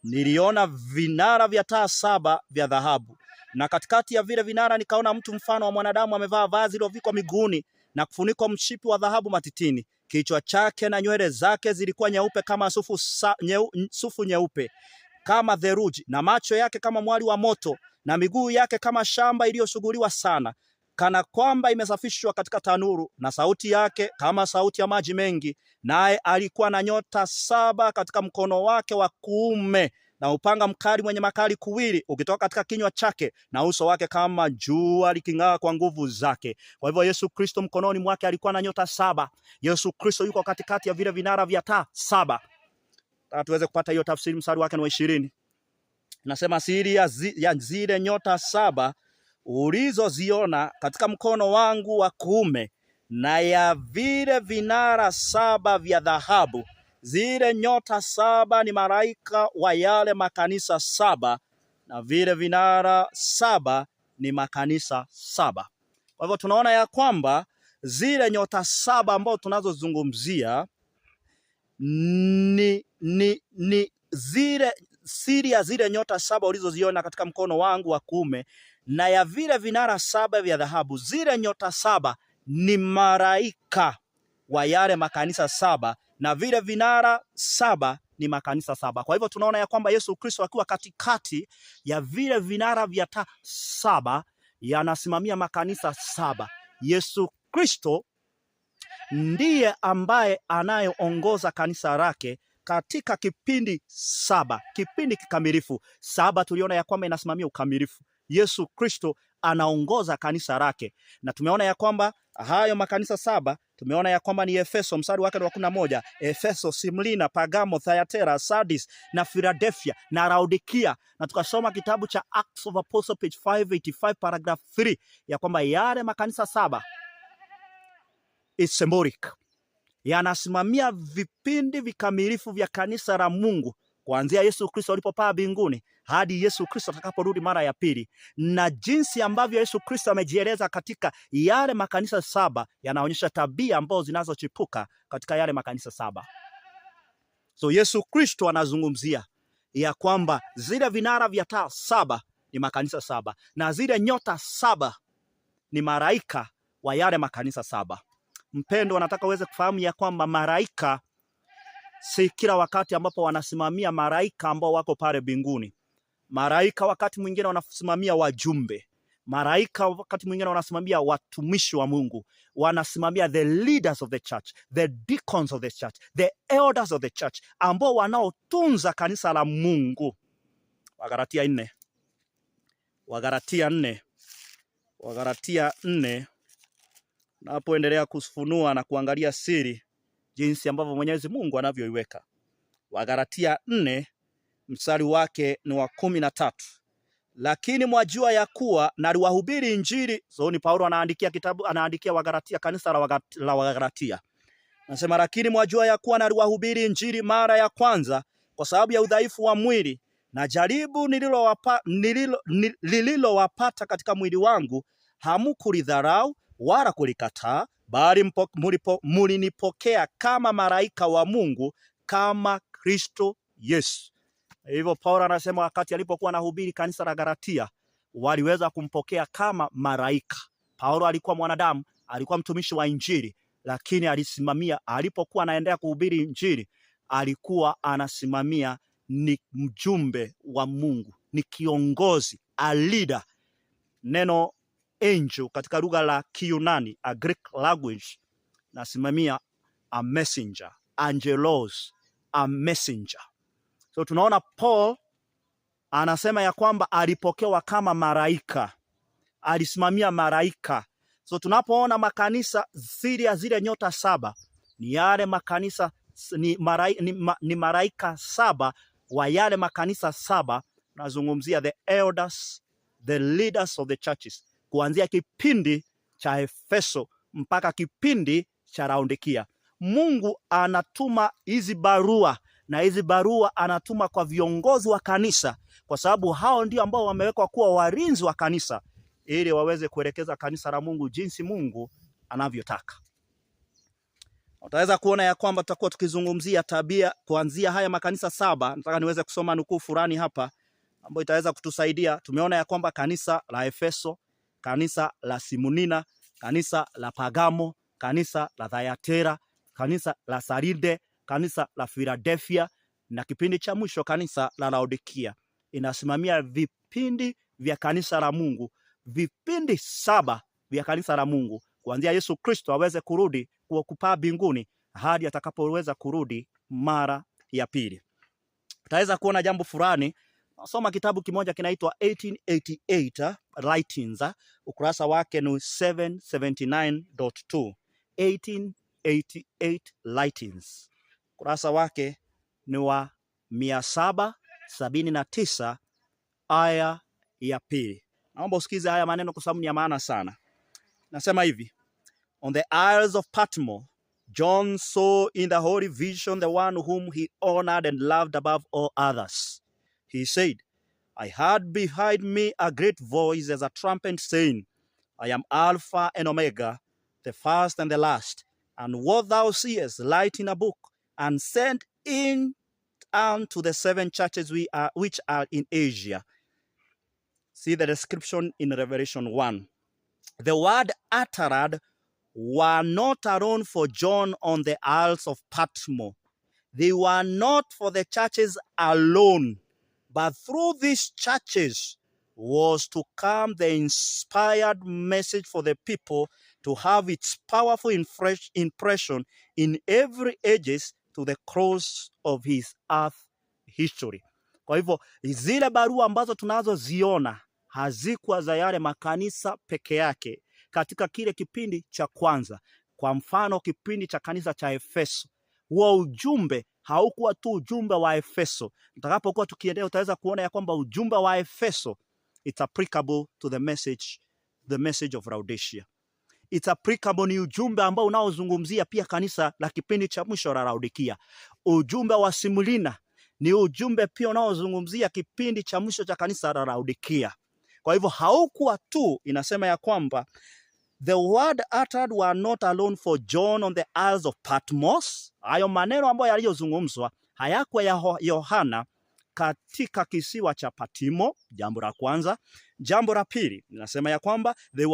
niliona vinara vya taa 7 vya dhahabu, na katikati ya vile vinara nikaona mtu mfano wa mwanadamu amevaa vazi lilovikwa miguuni na kufunikwa mshipi wa dhahabu matitini. Kichwa chake na nywele zake zilikuwa nyeupe kama sufu nyeupe kama theluji, na macho yake kama mwali wa moto, na miguu yake kama shamba iliyosuguliwa sana, kana kwamba imesafishwa katika tanuru, na sauti yake kama sauti ya maji mengi. Naye alikuwa na nyota 7 katika mkono wake wa kuume, na upanga mkali mwenye makali kuwili ukitoka katika kinywa chake, na uso wake kama jua liking'aa kwa nguvu zake. Kwa hivyo Yesu Kristo mkononi mwake alikuwa na nyota 7. Yesu Kristo yuko katikati ya vile vinara vya taa 7. Tuweze kupata hiyo tafsiri, mstari wake ni wa 20. Inasema siri ya zile nyota 7 ulizoziona katika mkono wangu wa kuume, na ya vile vinara 7 vya dhahabu. Zile nyota 7 ni malaika wa yale makanisa 7, na vile vinara 7 ni makanisa 7. Kwa hivyo tunaona ya kwamba zile nyota 7 ambao tunazozungumzia ni zile siri ya zile nyota 7 ulizoziona katika mkono wangu wa kuume, na ya vile vinara 7 vya dhahabu. Zile nyota 7 ni malaika wa yale makanisa 7, na vile vinara 7 ni makanisa 7. Kwa hivyo tunaona ya kwamba Yesu Kristo akiwa katikati ya vile vinara vya taa 7 yanasimamia makanisa 7. Yesu Kristo ndiye ambaye anayeongoza kanisa lake katika kipindi 7, kipindi kikamilifu. 7 tuliona ya kwamba inasimamia ukamilifu. Yesu Kristo anaongoza kanisa lake, na tumeona ya kwamba hayo makanisa 7 tumeona ya kwamba ni Efeso, mstari wake wa 11, Efeso, Simlina, Pagamo, Thyatira, Sardis na Philadelphia na Laodikia. Na tukasoma kitabu cha Acts of Apostles page 585 paragraph 3 ya kwamba yale makanisa 7 is symbolic, yanasimamia vipindi vikamilifu vya kanisa la Mungu kuanzia Yesu Kristo alipopaa mbinguni hadi Yesu Kristo atakaporudi mara ya pili. Na jinsi ambavyo Yesu Kristo amejieleza katika yale makanisa 7 yanaonyesha tabia ambazo zinazochipuka katika yale makanisa 7. So Yesu Kristo anazungumzia ya kwamba zile vinara vya taa 7 ni makanisa 7, na zile nyota 7 ni malaika wa yale makanisa 7. Mpendo, nataka uweze kufahamu ya kwamba malaika si kila wakati ambapo wanasimamia malaika ambao wako pale mbinguni. Malaika wakati mwingine wanasimamia wajumbe. Malaika wakati mwingine wanasimamia watumishi wa Mungu. Wanasimamia the leaders of the church, the deacons of the church, the elders of the church, ambao wanaotunza kanisa la Mungu. Wagalatia 4 napoendelea kufunua na kuangalia siri jinsi ambavyo Mwenyezi Mungu anavyoiweka. Wagalatia 4 mstari wake ni wa 13. Lakini mwajua ya kuwa naliwahubiri Injili. So ni Paulo anaandikia Wagalatia, kanisa la Wagalatia. Nasema lakini mwajua ya kuwa naliwahubiri Injili mara ya kwanza kwa sababu ya udhaifu wa mwili, na jaribu nililowapata katika mwili wangu hamukulidharau wala kulikataa, bali mulinipokea kama malaika wa Mungu, kama Kristo Yesu. Hivyo Paulo anasema wakati alipokuwa anahubiri kanisa la Galatia, waliweza kumpokea kama malaika. Paulo alikuwa mwanadamu, alikuwa mtumishi wa Injili, lakini alipokuwa anaendelea kuhubiri Injili, alikuwa anasimamia ni mjumbe wa Mungu, ni kiongozi, a leader. Neno angel katika lugha la Kiyunani, a Greek language, nasimamia a messenger, angelos, a messenger. So tunaona Paul anasema ya kwamba alipokewa kama malaika, alisimamia malaika. So tunapoona makanisa zile nyota 7 ni yale makanisa ni malaika 7 wa yale makanisa 7. Nazungumzia the elders, the leaders of the churches, kuanzia kipindi cha Efeso mpaka kipindi cha Laodikia. Mungu anatuma hizi barua, na hizi barua anatuma kwa viongozi wa kanisa, kwa sababu hao ndio ambao wamewekwa kuwa walinzi wa kanisa, ili waweze kuelekeza kanisa la Mungu jinsi Mungu anavyotaka. Utaweza kuona ya kwamba tutakuwa tukizungumzia tabia kuanzia haya makanisa 7. Nataka niweze kusoma nukuu fulani hapa ambayo itaweza kutusaidia. Tumeona ya kwamba kanisa la Efeso, kanisa la Simulina, kanisa la Pagamo, kanisa la Thyatira, kanisa la Saride, kanisa la Philadelphia, na kipindi cha mwisho kanisa la Laodikia. Inasimamia vipindi vya kanisa la Mungu, vipindi 7 vya kanisa la Mungu, kuanzia Yesu Kristo aweze kurudi kupaa mbinguni hadi atakapoweza kurudi mara ya pili. Utaweza kuona jambo fulani. Nasoma kitabu kimoja kinaitwa 1888 Writings, ukurasa wake ni 779.2. 1888 Writings, ukurasa wake ni wa 779 aya ya pili. Naomba usikize haya maneno kwa sababu ni ya maana sana. Nasema hivi: On the Isles of Patmos, John saw in the holy vision the one whom he honored and loved above all others. He said, I heard behind me a great voice as a trumpet saying, I am Alpha and Omega, the first and the last. And what thou seest, write in a book, and send in unto the 7 churches which are in Asia. See the description in Revelation 1. The word uttered were not alone for John on the Isles of Patmos. They were not for the churches alone, but through these churches was to come the inspired message for the people to have its powerful impression in every ages to the close of his earth history. Kwa hivyo zile barua ambazo tunazoziona hazikuwa za yale makanisa peke yake katika kile kipindi cha kwanza. Kwa mfano kipindi cha kanisa cha Efeso, huo ujumbe haukuwa tu ujumbe wa Efeso. Tutakapokuwa tukiendelea utaweza kuona ya kwamba ujumbe wa Efeso it's applicable to the message of Laodicea. It's applicable, ni ujumbe ambao unaozungumzia pia kanisa la kipindi cha mwisho la Laodikia. Ujumbe wa Simulina ni ujumbe pia unaozungumzia kipindi cha mwisho cha kanisa la Laodikia. Kwa hivyo haukuwa tu, inasema ya kwamba the word uttered were not alone for John on the Isles of Patmos. Hayo maneno ambayo yaliyozungumzwa hayakuwa ya Yohana katika kisiwa cha Patimo, jambo la kwanza. Jambo la pili, inasema ya kwamba they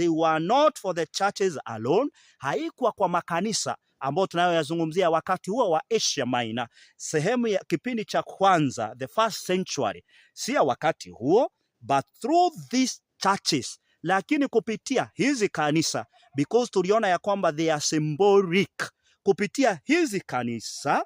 were not for the churches alone. Haikuwa kwa makanisa ambao tunayoyazungumzia wakati huo wa Asia Minor, sehemu ya kipindi cha kwanza, the first century. Si wakati huo, but through these churches, lakini kupitia hizi kanisa, because tuliona ya kwamba they are symbolic. Kupitia hizi kanisa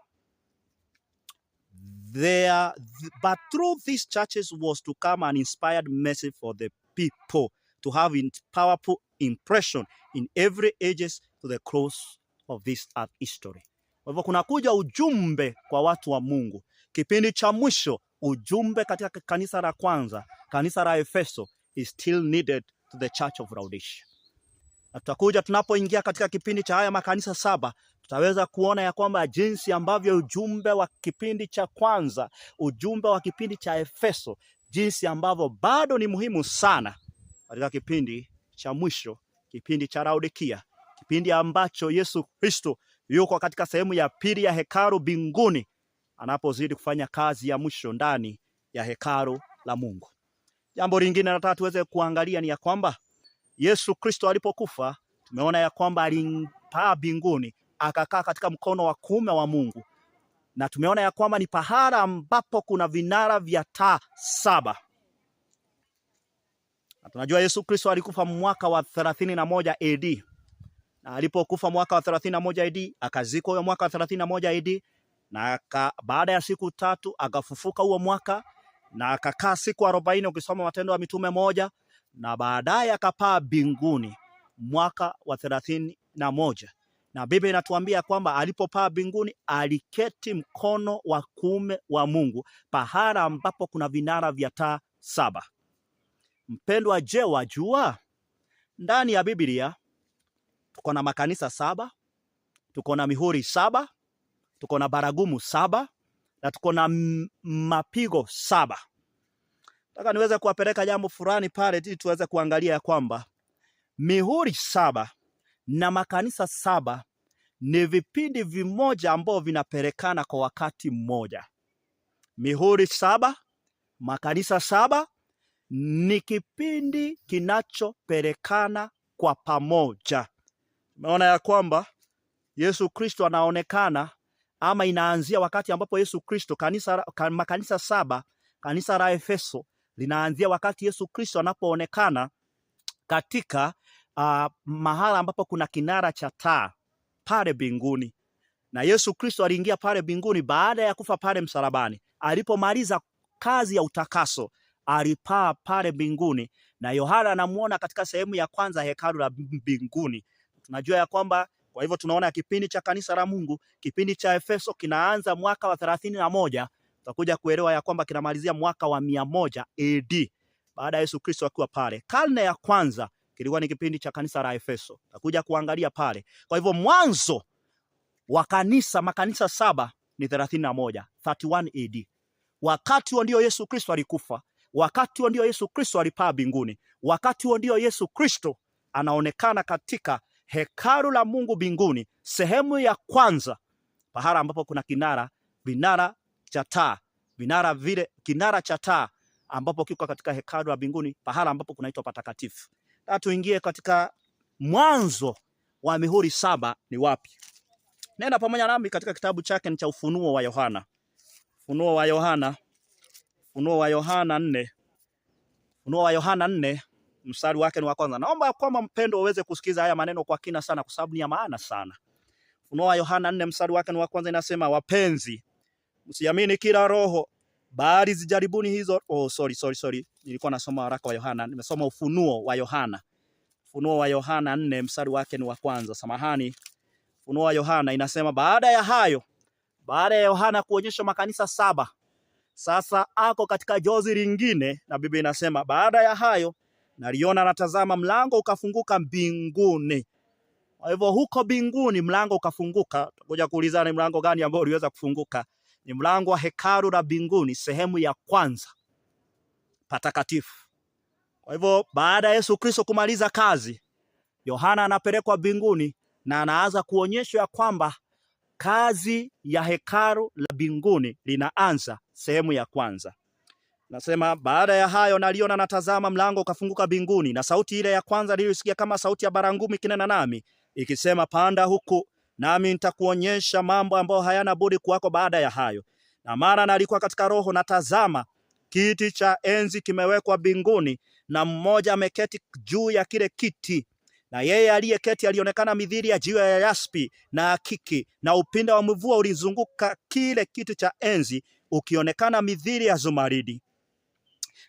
but through these churches was to come an inspired message for the people to have a powerful impression in every ages to the close of this earth history. Kwa hivyo kunakuja ujumbe kwa watu wa Mungu kipindi cha mwisho. Ujumbe katika kanisa la kwanza, kanisa la Efeso, is still needed to the church of Laodicea. Na tutakuja tunapoingia katika kipindi cha haya makanisa 7, tutaweza kuona ya kwamba jinsi ambavyo ujumbe wa kipindi cha kwanza, ujumbe wa kipindi cha Efeso, jinsi ambavyo bado ni muhimu sana katika kipindi cha mwisho, kipindi cha Laodikia, kipindi ambacho Yesu Kristo yuko katika sehemu ya pili ya hekalu mbinguni, anapozidi kufanya kazi ya mwisho ndani ya hekalu la Mungu. Jambo lingine nataka tuweze kuangalia ni ya kwamba Yesu Kristo alipokufa, tumeona ya kwamba alipaa mbinguni akakaa katika mkono wa kuume wa Mungu, na tumeona ya kwamba ni pahala ambapo kuna vinara vya taa 7. Na tunajua Yesu Kristo alikufa mwaka wa 31 AD. Na alipokufa mwaka wa 31 AD, akazikwa huo mwaka wa 31 AD, na baada ya siku 3 akafufuka huo mwaka, na akakaa siku 40 ukisoma Matendo ya Mitume 1, na baadaye akapaa mbinguni mwaka wa 31. Na Biblia inatuambia kwamba alipopaa mbinguni aliketi mkono wa kuume wa Mungu, pahala ambapo kuna vinara vya taa 7. Mpendwa, je, wajua ndani ya Biblia tuko na makanisa 7, tuko na mihuri 7, tuko na baragumu 7, na tuko na mapigo 7. Nataka niweze kuwapeleka jambo fulani pale ili tuweze kuangalia ya kwamba mihuri 7 na makanisa 7 ni vipindi vimoja ambao vinapelekana kwa wakati mmoja. Mihuri 7, makanisa 7 ni kipindi kinachopelekana kwa pamoja. Umeona ya kwamba Yesu Kristo anaonekana, ama inaanzia wakati ambapo Yesu Kristo, makanisa 7, kanisa la Efeso linaanzia wakati Yesu Kristo anapoonekana katika mahala ambapo kuna kinara cha taa pale mbinguni. Na Yesu Kristo aliingia pale mbinguni baada ya kufa pale msalabani. Alipomaliza kazi ya utakaso, alipaa pale mbinguni, na Yohana anamuona katika sehemu ya kwanza hekalu la mbinguni. Tunajua ya kwamba, kwa hivyo tunaona kipindi cha kanisa la Mungu, kipindi cha Efeso kinaanza mwaka wa 31. Utakuja kuelewa ya kwamba kinamalizia mwaka wa 100 AD baada ya Yesu Kristo akiwa pale. Karne ya kwanza kilikuwa ni kipindi cha kanisa la Efeso. Utakuja kuangalia pale. Kwa hivyo mwanzo wa makanisa 7 ni 31 AD. Wakati huo ndio Yesu Kristo alikufa. Wakati huo ndio Yesu Kristo alipaa mbinguni. Wakati huo ndio Yesu Kristo anaonekana katika hekalu la Mungu mbinguni, sehemu ya kwanza, pahala ambapo kuna kinara cha taa ambapo kiko katika hekalu la mbinguni, pahala ambapo kunaitwa patakatifu. Na tuingie katika mwanzo wa mihuri 7 ni wapi? Nenda pamoja nami katika kitabu chake cha Ufunuo wa Yohana. Ufunuo wa Yohana 4 mstari wake ni wa kwanza. Naomba kwamba mpendo uweze kusikiza haya maneno kwa kina sana, kwa sababu ni ya maana sana. Ufunuo wa Yohana 4 mstari wake ni wa kwanza, inasema, wapenzi, msiamini kila roho, bali zijaribuni hizo. Nilikuwa nasoma waraka wa Yohana, nimesoma Ufunuo wa Yohana. Ufunuo wa Yohana 4 mstari wake ni wa kwanza. Samahani. Ufunuo wa Yohana inasema, baada ya Yohana kuonyesha makanisa 7, sasa ako katika jozi lingine, na Biblia inasema, baada ya hayo naliona natazama mlango ukafunguka mbinguni. Kwa hivyo huko mbinguni mlango ukafunguka. Tutakuja kuulizana ni mlango gani ambao uliweza kufunguka. Ni mlango wa hekalu la mbinguni, sehemu ya kwanza, patakatifu. Kwa hivyo baada ya Yesu Kristo kumaliza kazi, Yohana anapelekwa mbinguni na anaanza kuonyeshwa kwamba kazi ya hekalu la mbinguni linaanza sehemu ya kwanza. Nasema, baada ya hayo naliona natazama mlango ukafunguka mbinguni, na sauti ile ya kwanza nilisikia kama sauti ya baragumu ikinena nami ikisema, panda huku, nami nitakuonyesha mambo ambayo hayana budi kuwako baada ya hayo. Na mara nalikuwa katika roho, natazama kiti cha enzi kimewekwa mbinguni, na mmoja ameketi juu ya kile kiti. Na yeye aliyeketi alionekana mithili ya jiwe ya yaspi na akiki, na upinde wa mvua ulizunguka kile kiti cha enzi, ukionekana mithili ya zumaridi.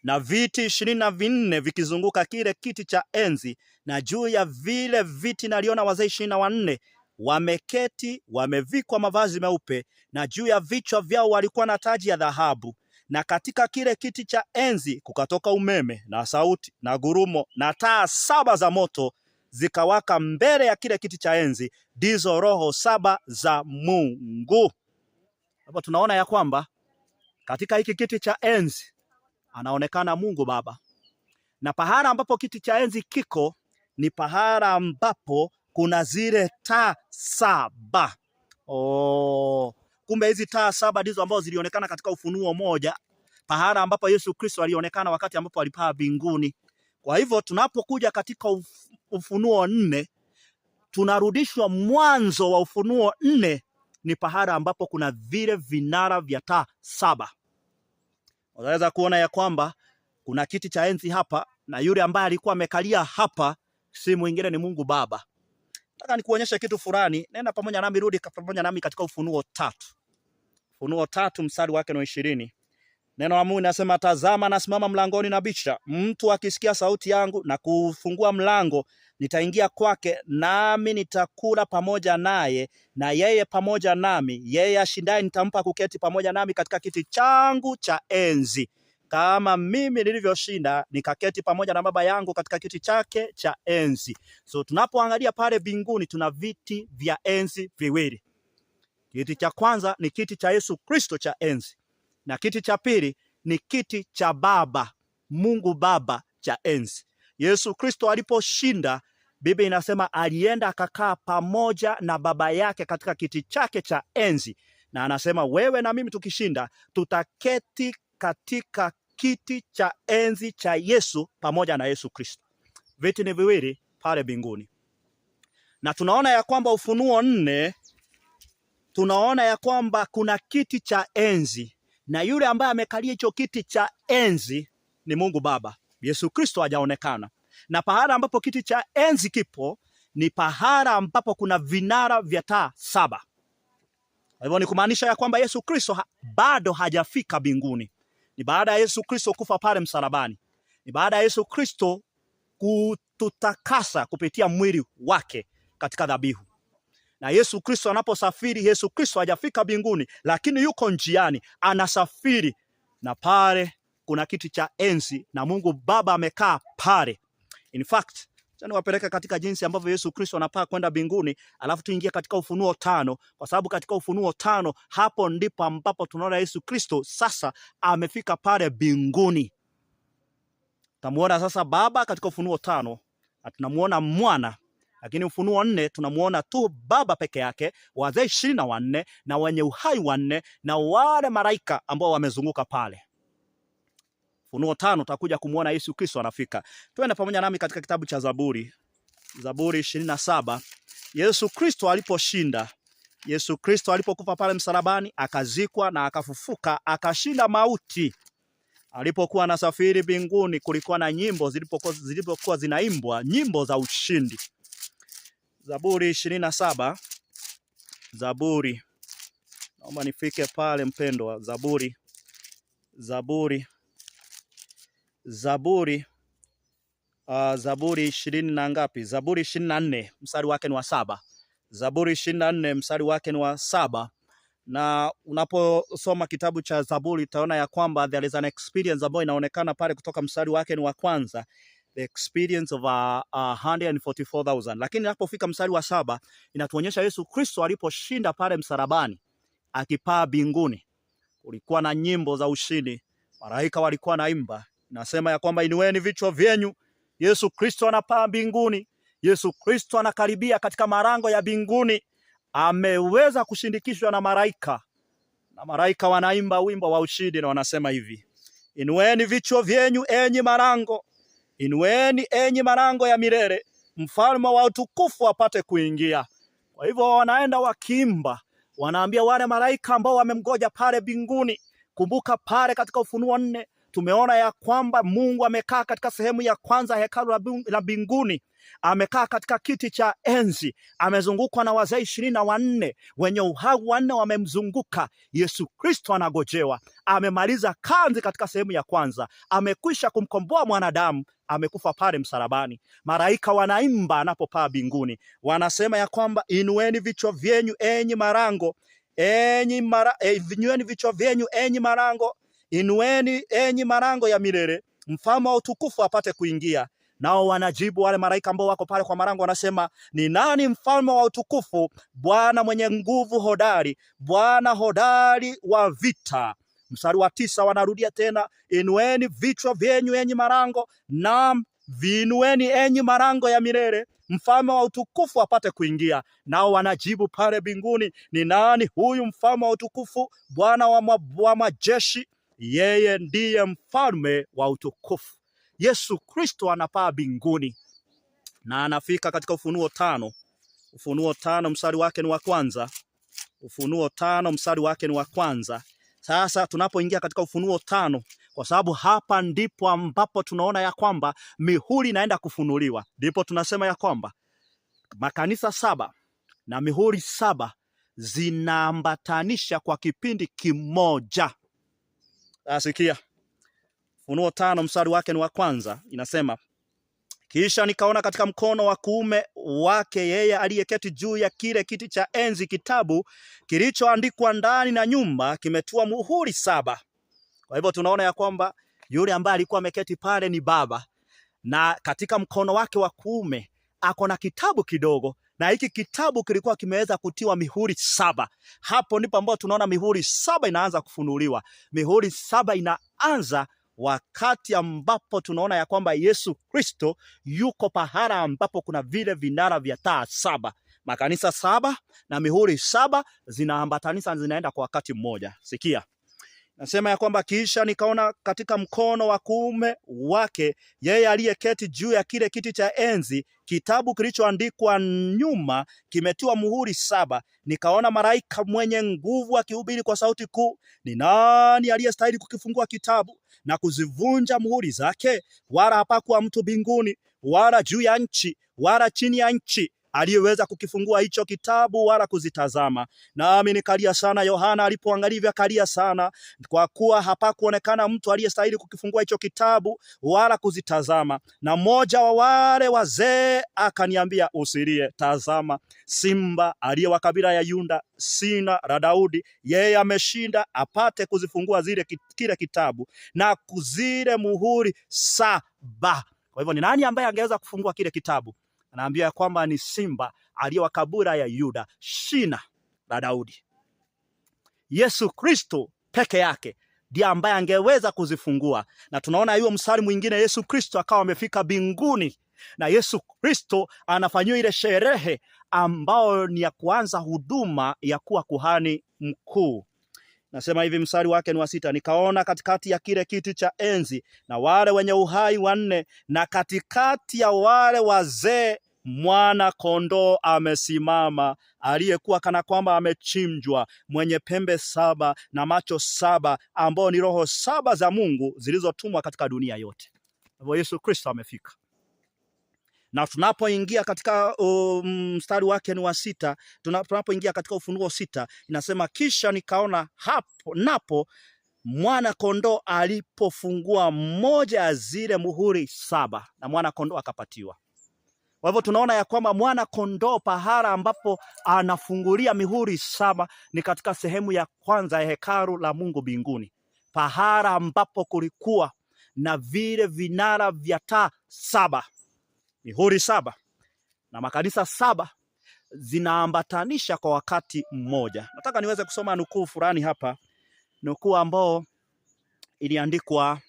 Na viti 24 vikizunguka kile kiti cha enzi, na juu ya vile viti naliona wazee 24 wameketi, wamevikwa mavazi meupe, na juu ya vichwa vyao walikuwa na taji ya dhahabu. Na katika kile kiti cha enzi kukatoka umeme na sauti na gurumo, na taa 7 za moto zikawaka mbele ya kile kiti cha enzi, ndizo roho 7 za Mungu. Hapo tunaona ya kwamba katika hiki kiti cha enzi anaonekana Mungu Baba, na pahala ambapo kiti cha enzi kiko ni pahala ambapo kuna zile taa 7. Kumbe hizi taa 7 ndizo ambazo zilionekana katika Ufunuo 1, pahala ambapo Yesu Kristo alionekana wakati ambapo alipaa mbinguni. Kwa hivyo tunapokuja katika Ufunuo 4, tunarudishwa mwanzo wa Ufunuo 4, ni pahala ambapo kuna vile vinara vya taa 7. Unaweza kuona ya kwamba kuna kiti cha enzi hapa, na yule ambaye alikuwa amekalia hapa si mwingine, ni Mungu Baba. Nataka nikuonyeshe kitu fulani. Nenda pamoja nami, rudi pamoja nami katika Ufunuo 3. Ufunuo 3 mstari wake ni 20. Neno la Mungu linasema, tazama nasimama mlangoni na bisha, mtu akisikia sauti yangu na kufungua mlango, nitaingia kwake, nami nitakula pamoja naye na yeye pamoja nami. Yeye ashindaye nitampa kuketi pamoja nami katika kiti changu cha enzi, kama mimi nilivyoshinda nikaketi pamoja na Baba yangu katika kiti chake cha enzi. So tunapoangalia pale mbinguni tuna viti vya enzi viwili. Kiti cha kwanza ni kiti cha Yesu Kristo cha enzi, na kiti cha pili ni kiti cha Baba, Mungu Baba cha enzi. Yesu Kristo aliposhinda, Biblia inasema alienda akakaa pamoja na Baba yake katika kiti chake cha enzi, na anasema wewe na mimi tukishinda tutaketi katika kiti cha enzi cha Yesu pamoja na Yesu Kristo. Viti ni viwili pale mbinguni. Na tunaona ya kwamba Ufunuo 4, tunaona ya kwamba kuna kiti cha enzi, na yule ambaye amekalia hicho kiti cha enzi ni Mungu Baba. Yesu Kristo hajaonekana. Na pahala ambapo kiti cha enzi kipo ni pahala ambapo kuna vinara vya taa 7. Kwa hivyo ni kumaanisha ya kwamba Yesu Kristo bado hajafika mbinguni. Ni baada ya Yesu Kristo kufa pale msalabani. Ni baada ya Yesu Kristo kututakasa kupitia mwili wake katika dhabihu. Na Yesu Kristo anaposafiri, Yesu Kristo hajafika mbinguni, lakini yuko njiani, anasafiri. Na pale kuna kiti cha enzi na Mungu Baba amekaa pale. In fact, niwapeleke katika jinsi ambavyo Yesu Kristo anapaa kwenda mbinguni, alafu tuingie katika Ufunuo 5, kwa sababu katika Ufunuo 5 hapo ndipo ambapo tunaona Yesu Kristo sasa amefika pale mbinguni. Tutamuona sasa Baba katika Ufunuo 5, na tunamuona Mwana, lakini Ufunuo 4 tunamuona tu Baba peke yake, wazee 24 na wenye uhai 4 na wale malaika ambao wamezunguka pale. Ufunuo 5 tutakuja kumuona Yesu Kristo anafika. Twende pamoja nami katika kitabu cha Zaburi. Zaburi 27. Yesu Kristo aliposhinda, Yesu Kristo alipokufa pale msalabani, akazikwa na akafufuka, akashinda mauti. Alipokuwa anasafiri mbinguni, kulikuwa na nyimbo zilipokuwa zinaimbwa, nyimbo za ushindi. Zaburi 27. Zaburi. Naomba nifike pale mpendwa. Zaburi 20 na ngapi? Zaburi 24 mstari wake ni wa 7. Zaburi 24 mstari wake ni wa 7. Na unaposoma kitabu cha Zaburi utaona ya kwamba there is an experience ambayo inaonekana pale kutoka mstari wake ni wa kwanza, the experience of 144,000. Lakini inapofika mstari wa 7 inatuonyesha Yesu Kristo aliposhinda pale msalabani akipaa mbinguni. Kulikuwa na nyimbo za ushindi, malaika walikuwa naimba. Nasema ya kwamba inueni vichwa vyenyu, Yesu Kristo anapaa mbinguni. Yesu Kristo anakaribia katika malango ya mbinguni. Ameweza kushindikishwa na malaika, na malaika wanaimba wimbo wa ushindi na wanasema hivi: inueni vichwa vyenyu enyi malango, inueni enyi malango ya milele, mfalme wa utukufu apate kuingia. Kwa hivyo wanaenda wakiimba, wanaambia wale malaika ambao wamemgoja pale mbinguni. Kumbuka pale katika Ufunuo 4 tumeona ya kwamba Mungu amekaa katika sehemu ya kwanza hekalu la mbinguni. Amekaa katika kiti cha enzi, amezungukwa na wazee 24 wenye uhai 4 wamemzunguka. Yesu Kristo anagojewa, amemaliza kazi katika sehemu ya kwanza, amekwisha kumkomboa mwanadamu, amekufa pale msalabani. Malaika wanaimba anapopaa mbinguni, wanasema ya kwamba inueni vichwa vyenyu enyi malango, inueni vichwa vyenyu enyi malango, inueni enyi malango ya milele, mfalme wa utukufu apate kuingia. Nao wanajibu wale malaika ambao wako pale kwa malango, wanasema ni nani mfalme wa utukufu? Bwana mwenye nguvu hodari, Bwana hodari wa vita. Mstari wa 9 wanarudia tena, inueni vichwa vyenyu enyi malango, naam viinueni enyi malango ya milele, mfalme wa utukufu apate kuingia. Nao wanajibu pale mbinguni, ni nani huyu mfalme wa utukufu? Bwana wa majeshi, yeye ndiye mfalme wa utukufu. Yesu Kristo anapaa mbinguni na anafika katika Ufunuo 5. Ufunuo 5 mstari wake ni wa kwanza. Ufunuo 5 mstari wake ni wa kwanza. Sasa tunapoingia katika Ufunuo 5, kwa sababu hapa ndipo ambapo tunaona ya kwamba mihuri inaenda kufunuliwa, ndipo tunasema ya kwamba makanisa 7 na mihuri 7 zinaambatanisha kwa kipindi kimoja. Asikia. Ufunuo 5 mstari wake ni wa kwanza, inasema, kisha nikaona katika mkono wa kuume wake yeye aliyeketi juu ya kile kiti cha enzi kitabu kilichoandikwa ndani na nyuma, kimetiwa muhuri 7. Kwa hivyo tunaona ya kwamba yule ambaye alikuwa ameketi pale ni Baba, na katika mkono wake wa kuume ako na kitabu kidogo, na hiki kitabu kilikuwa kimeweza kutiwa mihuri 7. Hapo ndipo ambapo tunaona mihuri 7 inaanza kufunuliwa. Mihuri 7 inaanza wakati ambapo tunaona ya kwamba Yesu Kristo yuko pahala ambapo kuna vile vinara vya taa 7. Makanisa 7 na mihuri 7 zinaambatanisha, zinaenda kwa wakati mmoja. Sikia. Nasema ya kwamba kisha nikaona katika mkono wa kuume wake yeye aliyeketi juu ya kile kiti cha enzi kitabu kilichoandikwa nyuma, kimetiwa muhuri 7. Nikaona malaika mwenye nguvu akihubiri kwa sauti kuu, ni nani aliyestahili kukifungua kitabu na kuzivunja muhuri zake? Wala hapakuwa mtu mbinguni wala juu ya nchi wala chini ya nchi aliyeweza kukifungua hicho kitabu wala kuzitazama. Nami nikalia sana. Yohana alipoangalia hivyo akalia sana, kwa kuwa hapakuonekana mtu aliyestahili kukifungua hicho kitabu wala kuzitazama. Na mmoja wa wale wazee akaniambia, usilie, tazama, simba aliye wa kabila ya Yuda, sina la Daudi, yeye ameshinda apate kuzifungua kile kitabu na kuzile muhuri 7. Kwa hivyo ni nani ambaye angeweza kufungua kile kitabu? Anaambia ya kwamba ni simba aliye wa kabila ya Yuda, shina la Daudi. Yesu Kristo peke yake ndiye ambaye angeweza kuzifungua. Na tunaona hiyo mstari mwingine, Yesu Kristo akawa amefika mbinguni, na Yesu Kristo anafanyiwa ile sherehe ambao ni ya kuanza huduma ya kuwa kuhani mkuu. Nasema hivi, mstari wake ni wa 6, nikaona katikati ya kile kiti cha enzi na wale wenye uhai 4, na katikati ya wale wazee mwana kondoo amesimama, aliyekuwa kana kwamba amechinjwa, mwenye pembe 7 na macho 7, ambao ni roho 7 za Mungu zilizotumwa katika dunia yote. Hivyo Yesu Kristo amefika. Na tunapoingia katika mstari wake ni wa 6, tunapoingia katika Ufunuo 6, inasema kisha nikaona napo mwana kondoo alipofungua mmoja ya zile muhuri 7, na mwana kondoo akapatiwa. Kwa hivyo tunaona ya kwamba mwana kondoo, pahala ambapo anafungulia mihuri 7 ni katika sehemu ya kwanza ya hekalu la Mungu mbinguni, pahala ambapo kulikuwa na vile vinara vya taa 7, mihuri 7 na makanisa 7 zinaambatanisha kwa wakati mmoja. Nataka niweze kusoma nukuu fulani hapa, nukuu ambao iliandikwa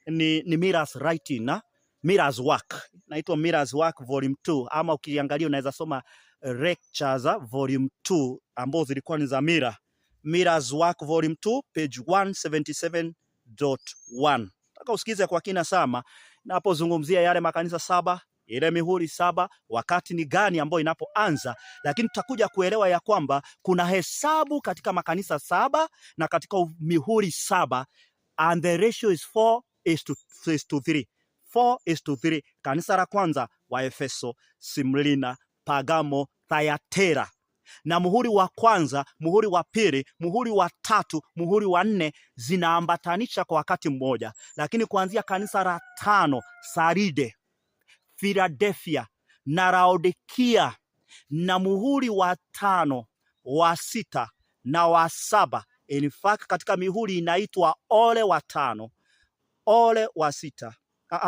ni Miller's writing na Miller's work. Inaitwa Miller's work volume 2, ama ukiangalia unaweza soma lectures volume 2 ambao zilikuwa ni za Miller. Miller's work volume 2 page 177.1. Nataka usikize kwa kina sana ninapozungumzia yale makanisa 7, ile mihuri 7, wakati ni gani ambao inapoanza, lakini tutakuja kuelewa ya kwamba kuna hesabu katika makanisa 7 na katika mihuri 7, and the ratio is 4:3. 4:3. Kanisa la kwanza wa Efeso, Smyrna, Pergamo, Thyatira. Na muhuri wa kwanza, muhuri wa pili, muhuri wa 3, muhuri wa 4 zinaambatanisha kwa wakati mmoja. Lakini kuanzia kanisa la 5, Saride, Philadelphia na Laodikia, na muhuri wa 5, wa 6 na wa 7, in fact katika mihuri inaitwa ole wa 5, ole wa 6.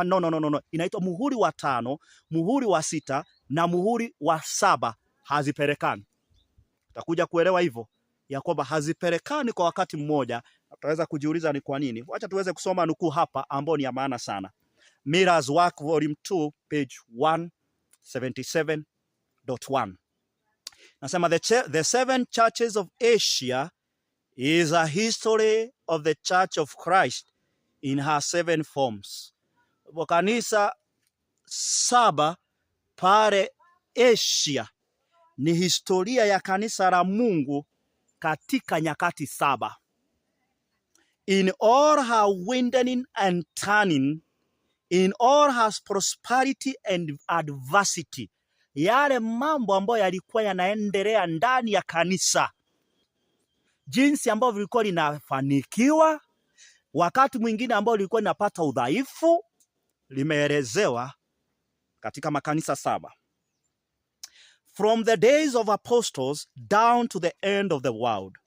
No. Inaitwa muhuri wa 5, muhuri wa 6 na muhuri wa 7 hazipelekani. Utakuja kuelewa hivyo ya kwamba hazipelekani kwa wakati mmoja. Tutaweza kujiuliza ni kwa nini. Wacha tuweze kusoma nukuu hapa ambao ni ya maana sana. Miller's work volume 2 page 177.1. Nasema the 7 churches of Asia is a history of the Church of Christ in her 7 forms. Kanisa 7 pale Asia ni historia ya kanisa la Mungu katika nyakati 7. In all her winding and turning, in all her prosperity and adversity, yale mambo ambayo yalikuwa yanaendelea ndani ya kanisa, jinsi ambavyo vilikuwa linafanikiwa, wakati mwingine ambao lilikuwa linapata udhaifu, limeelezewa katika makanisa 7. From the days of apostles down to the end of the world,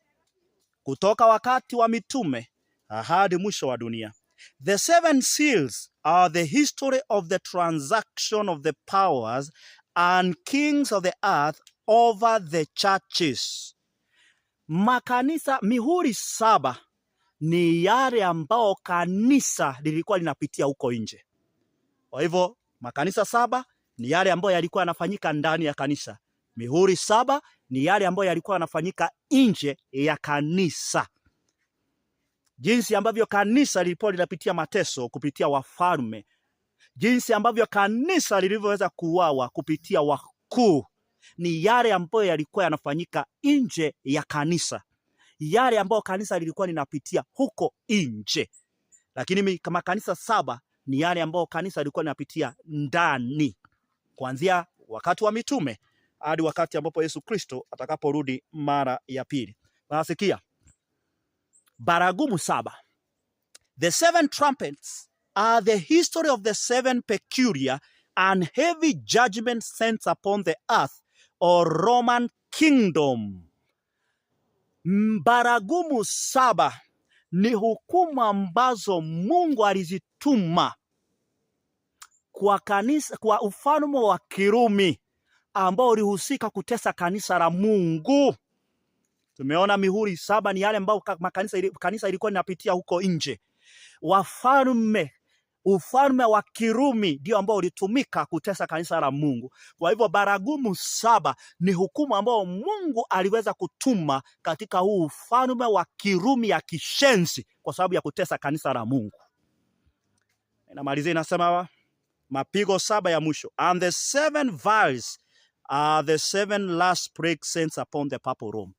kutoka wakati wa mitume hadi mwisho wa dunia. The 7 seals are the history of the transaction of the powers and kings of the earth over the churches. Makanisa, mihuri 7 ni yale ambao kanisa lilikuwa linapitia huko nje. Kwa hivyo makanisa 7 ni yale ambayo yalikuwa yanafanyika ndani ya kanisa. Mihuri 7 ni yale ambayo yalikuwa yanafanyika nje ya kanisa. Jinsi ambavyo kanisa lilikuwa linapitia mateso kupitia wafalme, jinsi ambavyo kanisa lilivyoweza kuuawa kupitia wakuu, ni yale ambayo yalikuwa yanafanyika nje ya kanisa, yale ambayo kanisa lilikuwa linapitia huko nje. Lakini kama kanisa 7 ni yale ambayo kanisa lilikuwa linapitia ndani, kuanzia wakati wa mitume hadi wakati ambapo Yesu Kristo atakaporudi mara ya pili. Nasikia baragumu 7. The 7 trumpets are the history of the 7 peculiar and heavy judgments sent upon the earth or Roman kingdom. Baragumu 7 ni hukumu ambazo Mungu alizituma kwa kanisa, kwa ufalme wa Kirumi ambao ulihusika kutesa kanisa la Mungu. Tumeona mihuri 7 ni yale ambao kanisa ilikuwa linapitia huko nje. Ufalme wa Kirumi ndio ambao ulitumika kutesa kanisa la Mungu. Kwa hivyo baragumu 7 ni hukumu ambao Mungu aliweza kutuma katika huu ufalme wa Kirumi ya kishenzi kwa sababu ya kutesa kanisa la Mungu. Inamalizia inasema mapigo 7 ya mwisho. And the 7 vials are the 7 last plagues sent upon the Papal Rome.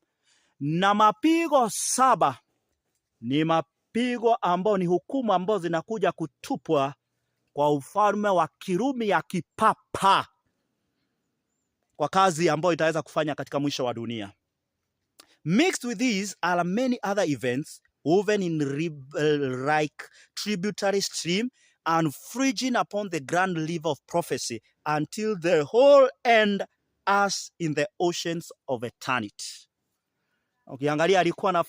Na mapigo 7 ni mapigo ambao ni hukumu ambao zinakuja kutupwa kwa ufalme wa Kirumi ya kipapa kwa kazi ambayo itaweza kufanya katika mwisho wa dunia. Mixed with these are many other events woven in like tributary stream and freezing upon the grand river of prophecy until the whole end as in the oceans of eternity. Ukiangalia alikuwa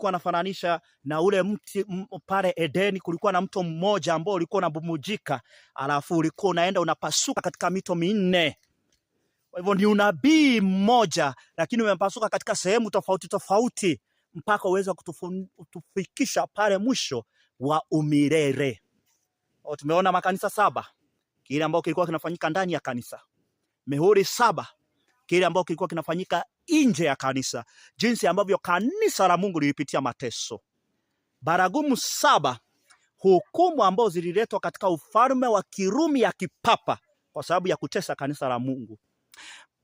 anafananisha na ule mti pale Edeni. Kulikuwa na mto mmoja ambao ulikuwa unabubujika, alafu ulikuwa unaenda unapasuka katika mito 4. Kwa hivyo ni unabii mmoja, lakini umepasuka katika sehemu tofauti tofauti mpaka uweze kutufikisha pale mwisho wa umilele. Tumeona makanisa 7, kile ambao kilikuwa kinafanyika ndani ya kanisa. Mihuri 7, kile ambao kilikuwa kinafanyika nje ya kanisa, jinsi ambavyo kanisa la Mungu lilipitia mateso. Baragumu 7, hukumu ambao zililetwa katika ufalme wa Kirumi ya kipapa kwa sababu ya kutesa kanisa la Mungu.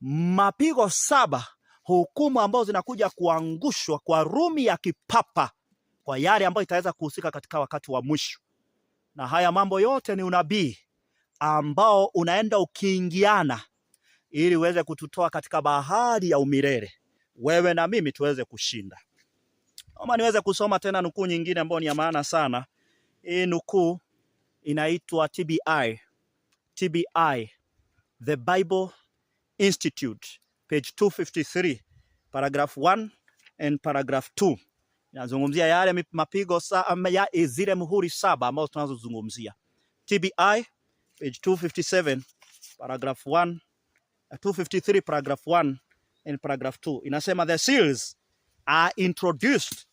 Mapigo 7, hukumu ambao zinakuja kuangushwa kwa Rumi ya kipapa kwa yale ambayo itaweza kuhusika katika wakati wa mwisho. Na haya mambo yote ni unabii ambao unaenda ukiingiana ili uweze kututoa katika bahari ya umilele, wewe na mimi tuweze kushinda. Kama niweze kusoma tena nukuu nyingine ambayo ni ya maana sana. Hii nukuu inaitwa TBI, The Bible Institute, page 253, paragraph 1 and paragraph 2. Inazungumzia yale mapigo ya zile muhuri 7 ambazo tunazozungumzia. TBI, page 257, paragraph 1, 253, paragraph 1 and paragraph 2. Inasema the seals are introduced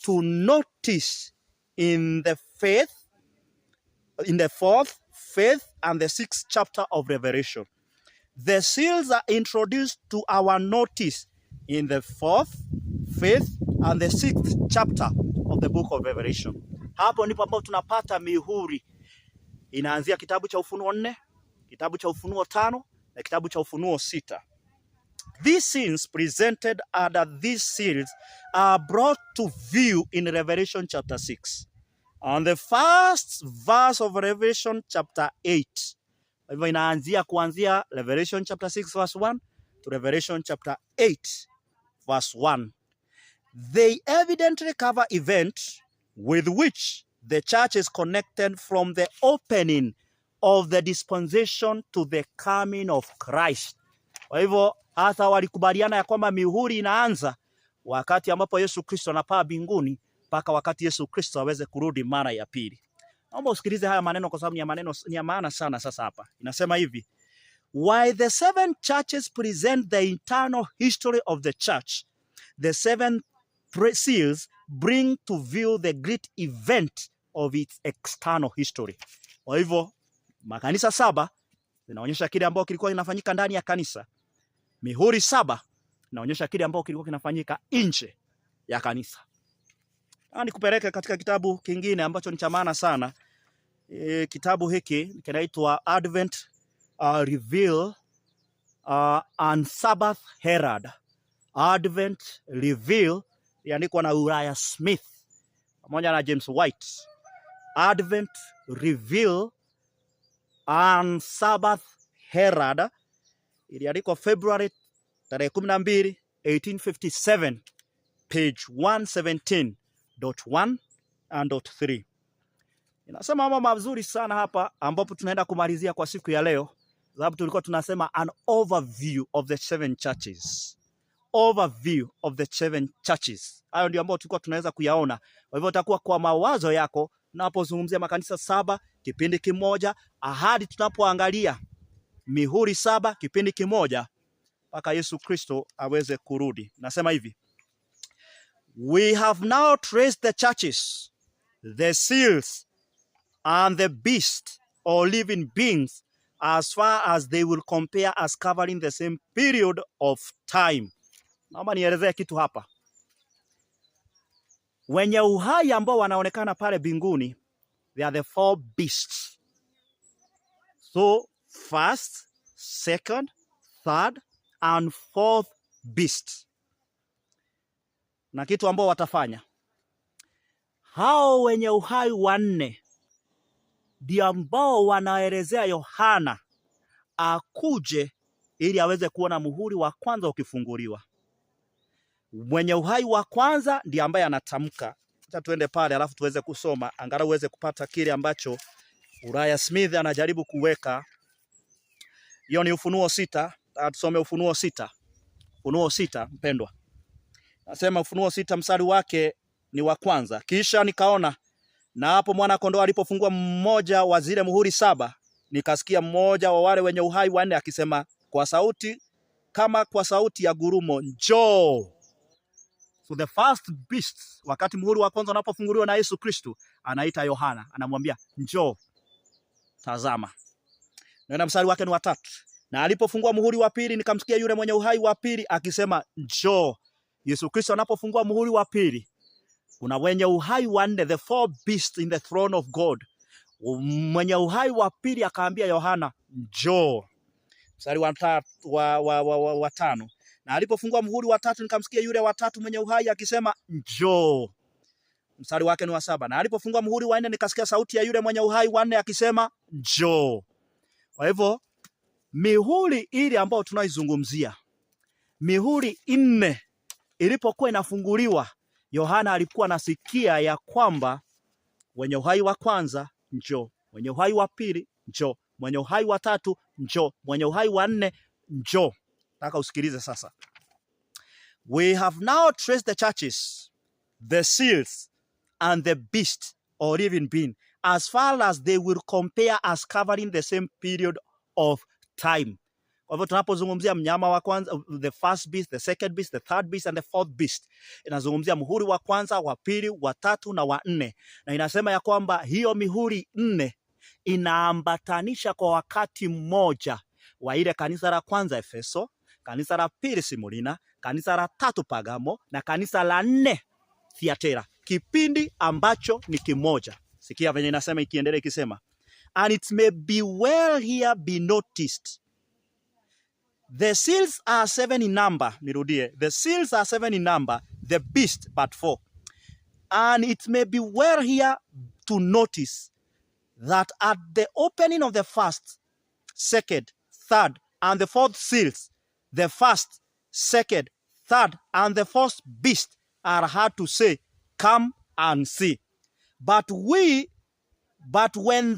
to notice in the 4th, 5th and the 6th chapter of Revelation. The seals are introduced to our notice in the 4th, 5th and the 6th chapter of the book of Revelation. Hapo ndipo ambapo tunapata mihuri. Inaanzia kitabu cha Ufunuo 4, kitabu cha Ufunuo 5 na kitabu cha Ufunuo 6. These scenes presented under these seals are brought to view in Revelation chapter 6. On the first verse of Revelation chapter 8. Hivyo inaanzia kuanzia Revelation chapter 6 verse 1 to Revelation chapter 8 verse 1. They evidently cover events with which the church is connected from the opening of the dispensation to the coming of Christ. Kwa hivyo hata walikubaliana ya kwamba mihuri inaanza wakati ambapo Yesu Kristo anapaa mbinguni mpaka wakati Yesu Kristo aweze kurudi mara ya pili. Naomba usikilize haya maneno kwa sababu ni ya maana sana. Sasa hapa inasema hivi: while the 7 churches present the internal history of the church, the 7 seals bring to view the great event of its external history. Kwa hivyo makanisa 7 zinaonyesha kile ambao kilikuwa kinafanyika ndani ya kanisa. Mihuri 7 inaonyesha kile ambao kilikuwa kinafanyika nje ya kanisa. Nikupeleke katika kitabu kingine ambacho ni cha maana sana. Kitabu hiki kinaitwa Advent Reveal and Sabbath Herald. Advent Reveal iandikwa na Uriah Smith pamoja na James White. Advent Reveal and Sabbath Herald iliandikwa February tarehe 12, 1857, page 117.1 and .3. Inasema mambo mazuri sana hapa, ambapo tunaenda kumalizia kwa siku ya leo, sababu tulikuwa tunasema an overview of the 7 churches. Overview of the 7 churches. Hayo ndio ambayo tulikuwa tunaweza kuyaona. Kwa hivyo utakuwa kwa mawazo yako tunapozungumzia makanisa 7 kipindi kimoja, ahadi tunapoangalia mihuri 7 kipindi kimoja, mpaka Yesu Kristo aweze kurudi. Nasema hivi: we have now traced the churches, the seals and the beast or living beings as far as they will compare as covering the same period of time. Naomba nielezee kitu hapa. Wenye uhai ambao wanaonekana pale binguni, they are the 4 beasts. So first, second, third and fourth beast. Na kitu ambao watafanya hao wenye uhai 4 ndio ambao wanaelezea Yohana akuje ili aweze kuona muhuri wa kwanza ukifunguliwa. Mwenye uhai wa kwanza ndiye ambaye anatamka. Acha tuende pale alafu tuweze kusoma, angalau uweze kupata kile ambacho Uriah Smith anajaribu kuweka. Hiyo ni Ufunuo 6. Tusome Ufunuo 6. Ufunuo 6 mpendwa. Nasema Ufunuo 6 mstari wake ni wa kwanza. Kisha nikaona, na hapo mwana kondoo alipofungua mmoja wa zile muhuri 7, nikasikia mmoja wa wale wenye uhai 4 akisema kwa sauti kama kwa sauti ya gurumo, njoo. So the first beast, wakati muhuri wa kwanza unapofunguliwa na Yesu Kristo, anaita Yohana, anamwambia njoo, tazama. Na mstari wake ni wa 3. Na alipofungua muhuri wa pili, nikamsikia yule mwenye uhai wa pili akisema njoo. Yesu Kristo anapofungua muhuri wa pili, kuna wenye uhai 4, the 4 beasts in the throne of God. Mwenye uhai wa pili akaambia Yohana njoo. Mstari wa 5. Na alipofungua muhuri wa 3, nikamsikia yule wa 3 mwenye uhai akisema njoo. Mstari wake ni wa 7. Na alipofungua muhuri wa 4, nikasikia sauti ya yule mwenye uhai 4 akisema njoo. Kwa hivyo mihuri ile ambayo tunaizungumzia, mihuri 4 ilipokuwa inafunguliwa, Yohana alikuwa nasikia ya kwamba wenye uhai wa kwanza njoo, mwenye uhai wa pili njoo, mwenye uhai wa 3 njoo, mwenye uhai wa 4 njoo. Nataka usikilize sasa. We have now traced the churches, the seals and the beast or living being as far as they will compare as covering the same period of time. Kwa hivyo tunapozungumzia mnyama wa kwanza, the first beast, the second beast, the third beast and the fourth beast, inazungumzia muhuri wa kwanza, wa pili, wa 3 na wa 4. Na inasema ya kwamba hiyo mihuri 4 inaambatanisha kwa wakati mmoja wa ile kanisa la kwanza Efeso, kanisa la pili Simurina, kanisa la 3 Pagamo na kanisa la 4 Thiatira, kipindi ambacho ni kimoja. Sikia venye inasema ikiendelea ikisema, and it may be well here be noticed, the seals are 7 in number. Nirudie, the seals are 7 in number, the beast but 4. And it may be well here to notice that at the opening of the first, second, third and the fourth seals, the first, second, third and the fourth beast are heard to say, come and see. But when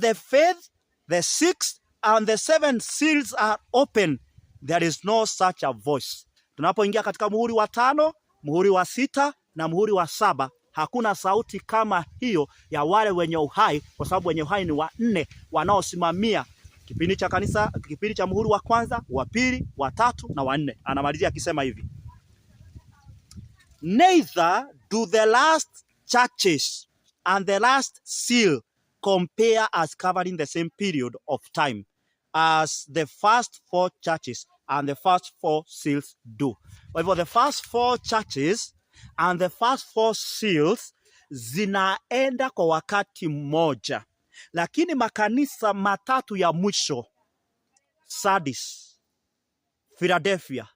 the 5th, the 6th and the 7th seals are open, there is no such a voice. Tunapoingia katika muhuri wa 5, muhuri wa 6 na muhuri wa 7, hakuna sauti kama hiyo ya wale wenye uhai, kwa sababu wenye uhai ni wa 4 wanaosimamia kipindi cha kanisa, kipindi cha muhuri wa kwanza, wa pili, wa 3 na wa 4. Anamalizia akisema hivi: neither do the last churches and the last seal compare as covering the same period of time as the first 4 churches and the first 4 seals do. Kwa hivyo the first 4 churches and the first 4 seals zinaenda kwa wakati mmoja, lakini makanisa 3 ya mwisho, Sardis, Philadelphia,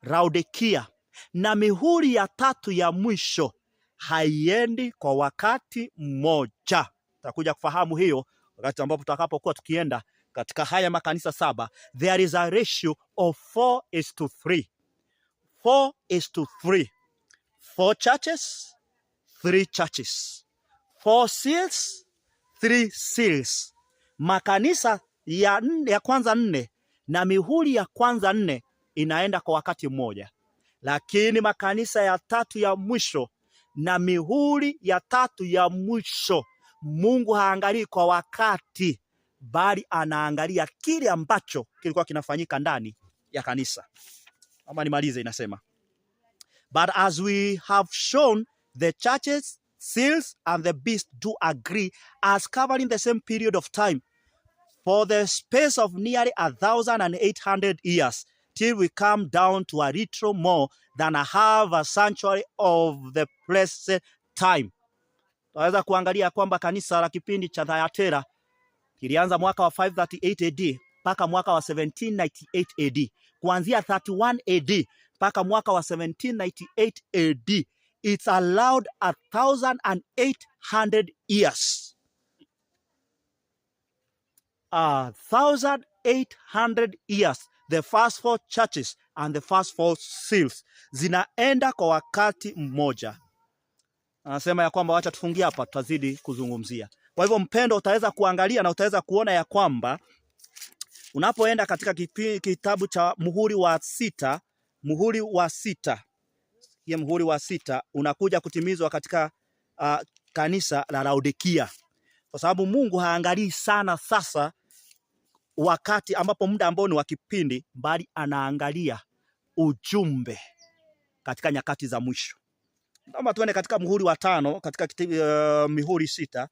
Laodikia na mihuri ya 3 ya mwisho haiendi kwa wakati mmoja. Tutakuja kufahamu hiyo wakati ambapo tutakapokuwa tukienda katika haya makanisa 7. There is a ratio of 4:3. 4:3. 4 churches, 3 churches. 4 seals, 3 seals. Makanisa ya kwanza 4 na mihuri ya kwanza 4 inaenda kwa wakati mmoja. Lakini makanisa ya 3 ya mwisho na mihuri ya 3 ya mwisho, Mungu haangalii kwa wakati, bali anaangalia kile ambacho kilikuwa kinafanyika ndani ya kanisa. Ama nimalize, inasema, but as we have shown, the churches, seals and the beast do agree as covering the same period of time for the space of nearly 1,800 years, till we come down to a little more than half a century of the present time. Tunaweza kuangalia kwamba kanisa la kipindi cha Thyatira kilianza mwaka wa 538 AD mpaka mwaka wa 1798 AD. Kuanzia 31 AD mpaka mwaka wa 1798 AD, it's allowed 1,800 years. 1,800 years. The first 4 churches and the first 4 seals zinaenda kwa wakati mmoja. Anasema ya kwamba wacha tufungie hapa, tutazidi kuzungumzia. Kwa hivyo mpendo, utaweza kuangalia na utaweza kuona ya kwamba unapoenda katika kitabu cha muhuri wa 6, muhuri wa 6 unakuja kutimizwa katika kanisa la Laodikia. Kwa sababu Mungu haangalii sana sasa wakati ambapo muda ambao ni wa kipindi, bali anaangalia ujumbe katika nyakati za mwisho. Kama tuende katika muhuri wa 5 katika mihuri 6.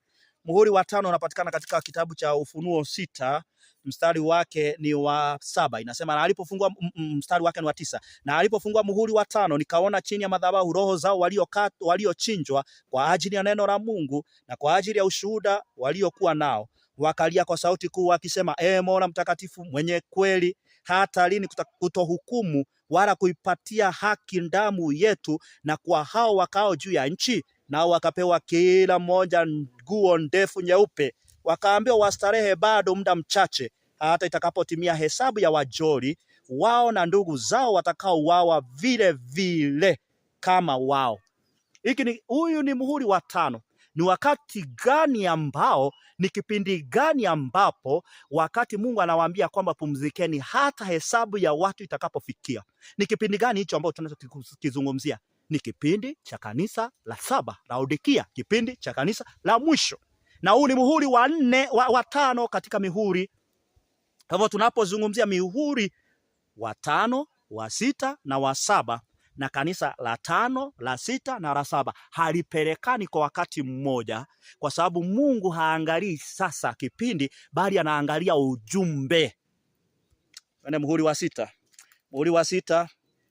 Muhuri wa 5 unapatikana katika kitabu cha Ufunuo 6, mstari wake ni wa 7. Inasema, na alipofungua, mstari wake ni wa 9. Na alipofungua muhuri wa 5, nikaona chini ya madhabahu roho zao waliochinjwa kwa ajili ya neno la Mungu na kwa ajili ya ushuhuda waliokuwa nao. Wakalia kwa sauti kuu wakisema, Mola mtakatifu mwenye kweli, hata lini kutohukumu wala kuipatia haki damu yetu na kwa hao wakao juu ya nchi? Nao wakapewa kila mmoja nguo ndefu nyeupe. Wakaambiwa wastarehe bado muda mchache, hata itakapotimia hesabu ya wajoli wao na ndugu zao watakaouawa vile vile kama wao. Huyu ni muhuri wa 5. Ni wakati gani ambao, ni kipindi gani ambapo wakati Mungu anawaambia kwamba pumzikeni hata hesabu ya watu itakapofikia? Ni kipindi gani hicho ambao tunachokizungumzia? Ni kipindi cha kanisa la 7 Laodikia, kipindi cha kanisa la mwisho. Na huu ni muhuri wa 4 wa 5 katika mihuri. Kwa hivyo tunapozungumzia mihuri wa 5, wa 6 na wa 7, na kanisa la 5, la 6 na la 7 halipelekani kwa wakati mmoja, kwa sababu Mungu haangalii sasa kipindi, bali anaangalia ujumbe. Ene muhuri wa 6. Muhuri wa 6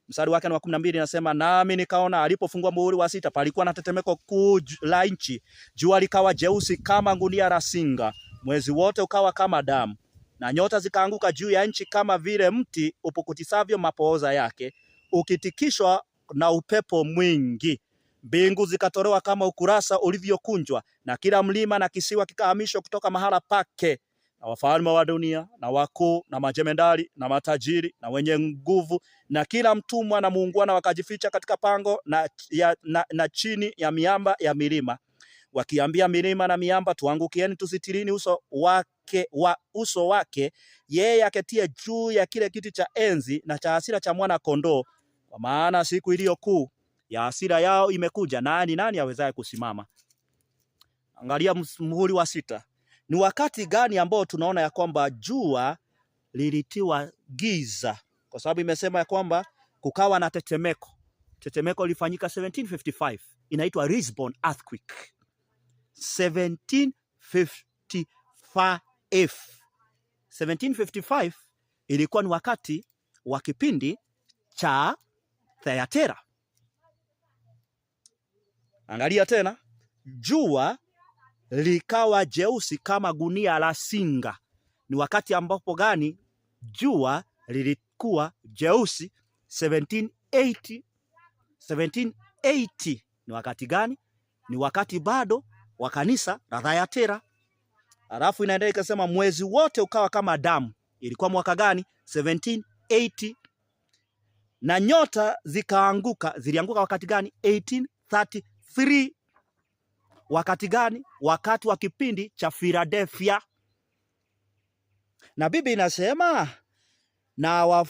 mstari wake ni wa 12, inasema, nami nikaona alipofungua muhuri wa 6, palikuwa na tetemeko kuu la nchi. Jua likawa jeusi kama gunia la singa, mwezi wote ukawa kama damu, na nyota zikaanguka juu ya nchi kama vile mti upukutisavyo mapooza yake, ukitikishwa na upepo mwingi. Mbingu zikatolewa kama ukurasa ulivyokunjwa, na kila mlima na kisiwa kikahamishwa kutoka mahala pake. Na wafalme wa dunia na wakuu na majemendari na matajiri na wenye nguvu na kila mtumwa na muungwana wakajificha katika pango na chini ya miamba ya milima, wakiambia milima na miamba, tuangukieni tusitirini uso wake yeye aketie juu ya kile kiti cha enzi na cha hasira cha mwana kondoo. Kwa maana siku iliyo kuu ya hasira yao imekuja, nani awezaye kusimama? Angalia muhuri wa 6. Ni wakati gani ambao tunaona ya kwamba jua lilitiwa giza? Kwa sababu imesema ya kwamba kukawa na tetemeko. Tetemeko lilifanyika 1755. Inaitwa Lisbon earthquake. 1755 ilikuwa ni wakati wa kipindi cha Thyatira. Angalia tena, jua likawa jeusi kama gunia la singa. Ni wakati ambapo gani jua lilikuwa jeusi? 1780. 1780 ni wakati gani? Ni wakati bado wa kanisa la Thyatira. Alafu inaendelea ikasema, mwezi wote ukawa kama damu. Ilikuwa mwaka gani? 1780. na nyota zikaanguka. Zilianguka wakati gani? 1833. Wakati gani? Wakati wa kipindi cha Philadelphia. Na Biblia inasema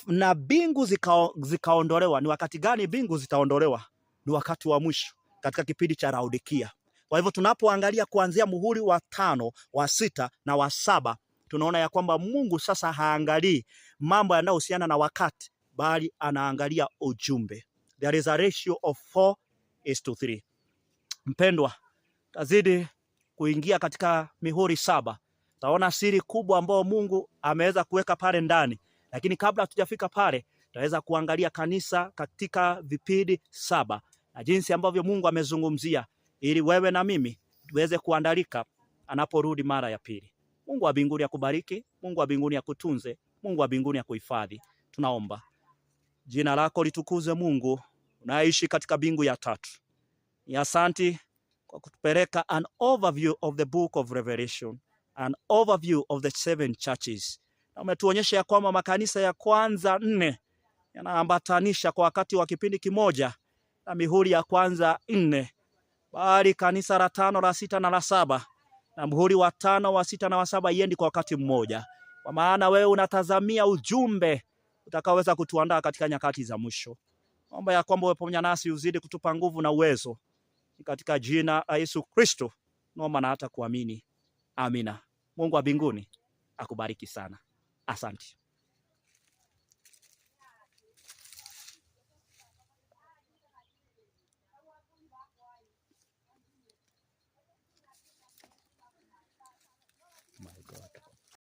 na bingu zikaondolewa. Ni wakati gani bingu zitaondolewa? Ni wakati wa mwisho, katika kipindi cha Laodikia. Kwa hivyo tunapoangalia kuanzia muhuri wa 5, wa 6 na wa 7, tunaona ya kwamba Mungu sasa haangalii mambo yanayohusiana na wakati, bali anaangalia ujumbe. There is a ratio of 4:3. Mpendwa, tazidi kuingia katika mihuri 7. Taona siri kubwa ambayo Mungu ameweza kuweka pale ndani. Lakini kabla hatujafika pale, tutaweza kuangalia kanisa katika vipindi 7 na jinsi ambavyo Mungu amezungumzia, ili wewe na mimi tuweze kuandalika anaporudi mara ya pili. Mungu wa mbinguni akubariki, Mungu wa mbinguni akutunze, Mungu wa mbinguni akuhifadhi. Tunaomba. Jina lako litukuzwe Mungu, unaishi katika mbingu ya 3. Ni asante kwa kutupeleka an overview of the book of Revelation, an overview of the 7 churches. Na umetuonyesha ya kwamba makanisa ya kwanza 4 yanaambatanisha kwa wakati wa kipindi kimoja na mihuri ya kwanza 4, bali kanisa la 5, la 6 na la 7 na muhuri wa 5, wa 6 na wa 7 iendi kwa wakati mmoja. Kwa maana wewe unatazamia ujumbe utakaoweza kutuandaa katika nyakati za mwisho. Naomba ya kwamba wewe pamoja nasi uzidi kutupa nguvu na uwezo. Katika jina la Yesu Kristo naomba na hata kuamini. Amina. Mungu wa mbinguni akubariki sana. Asante.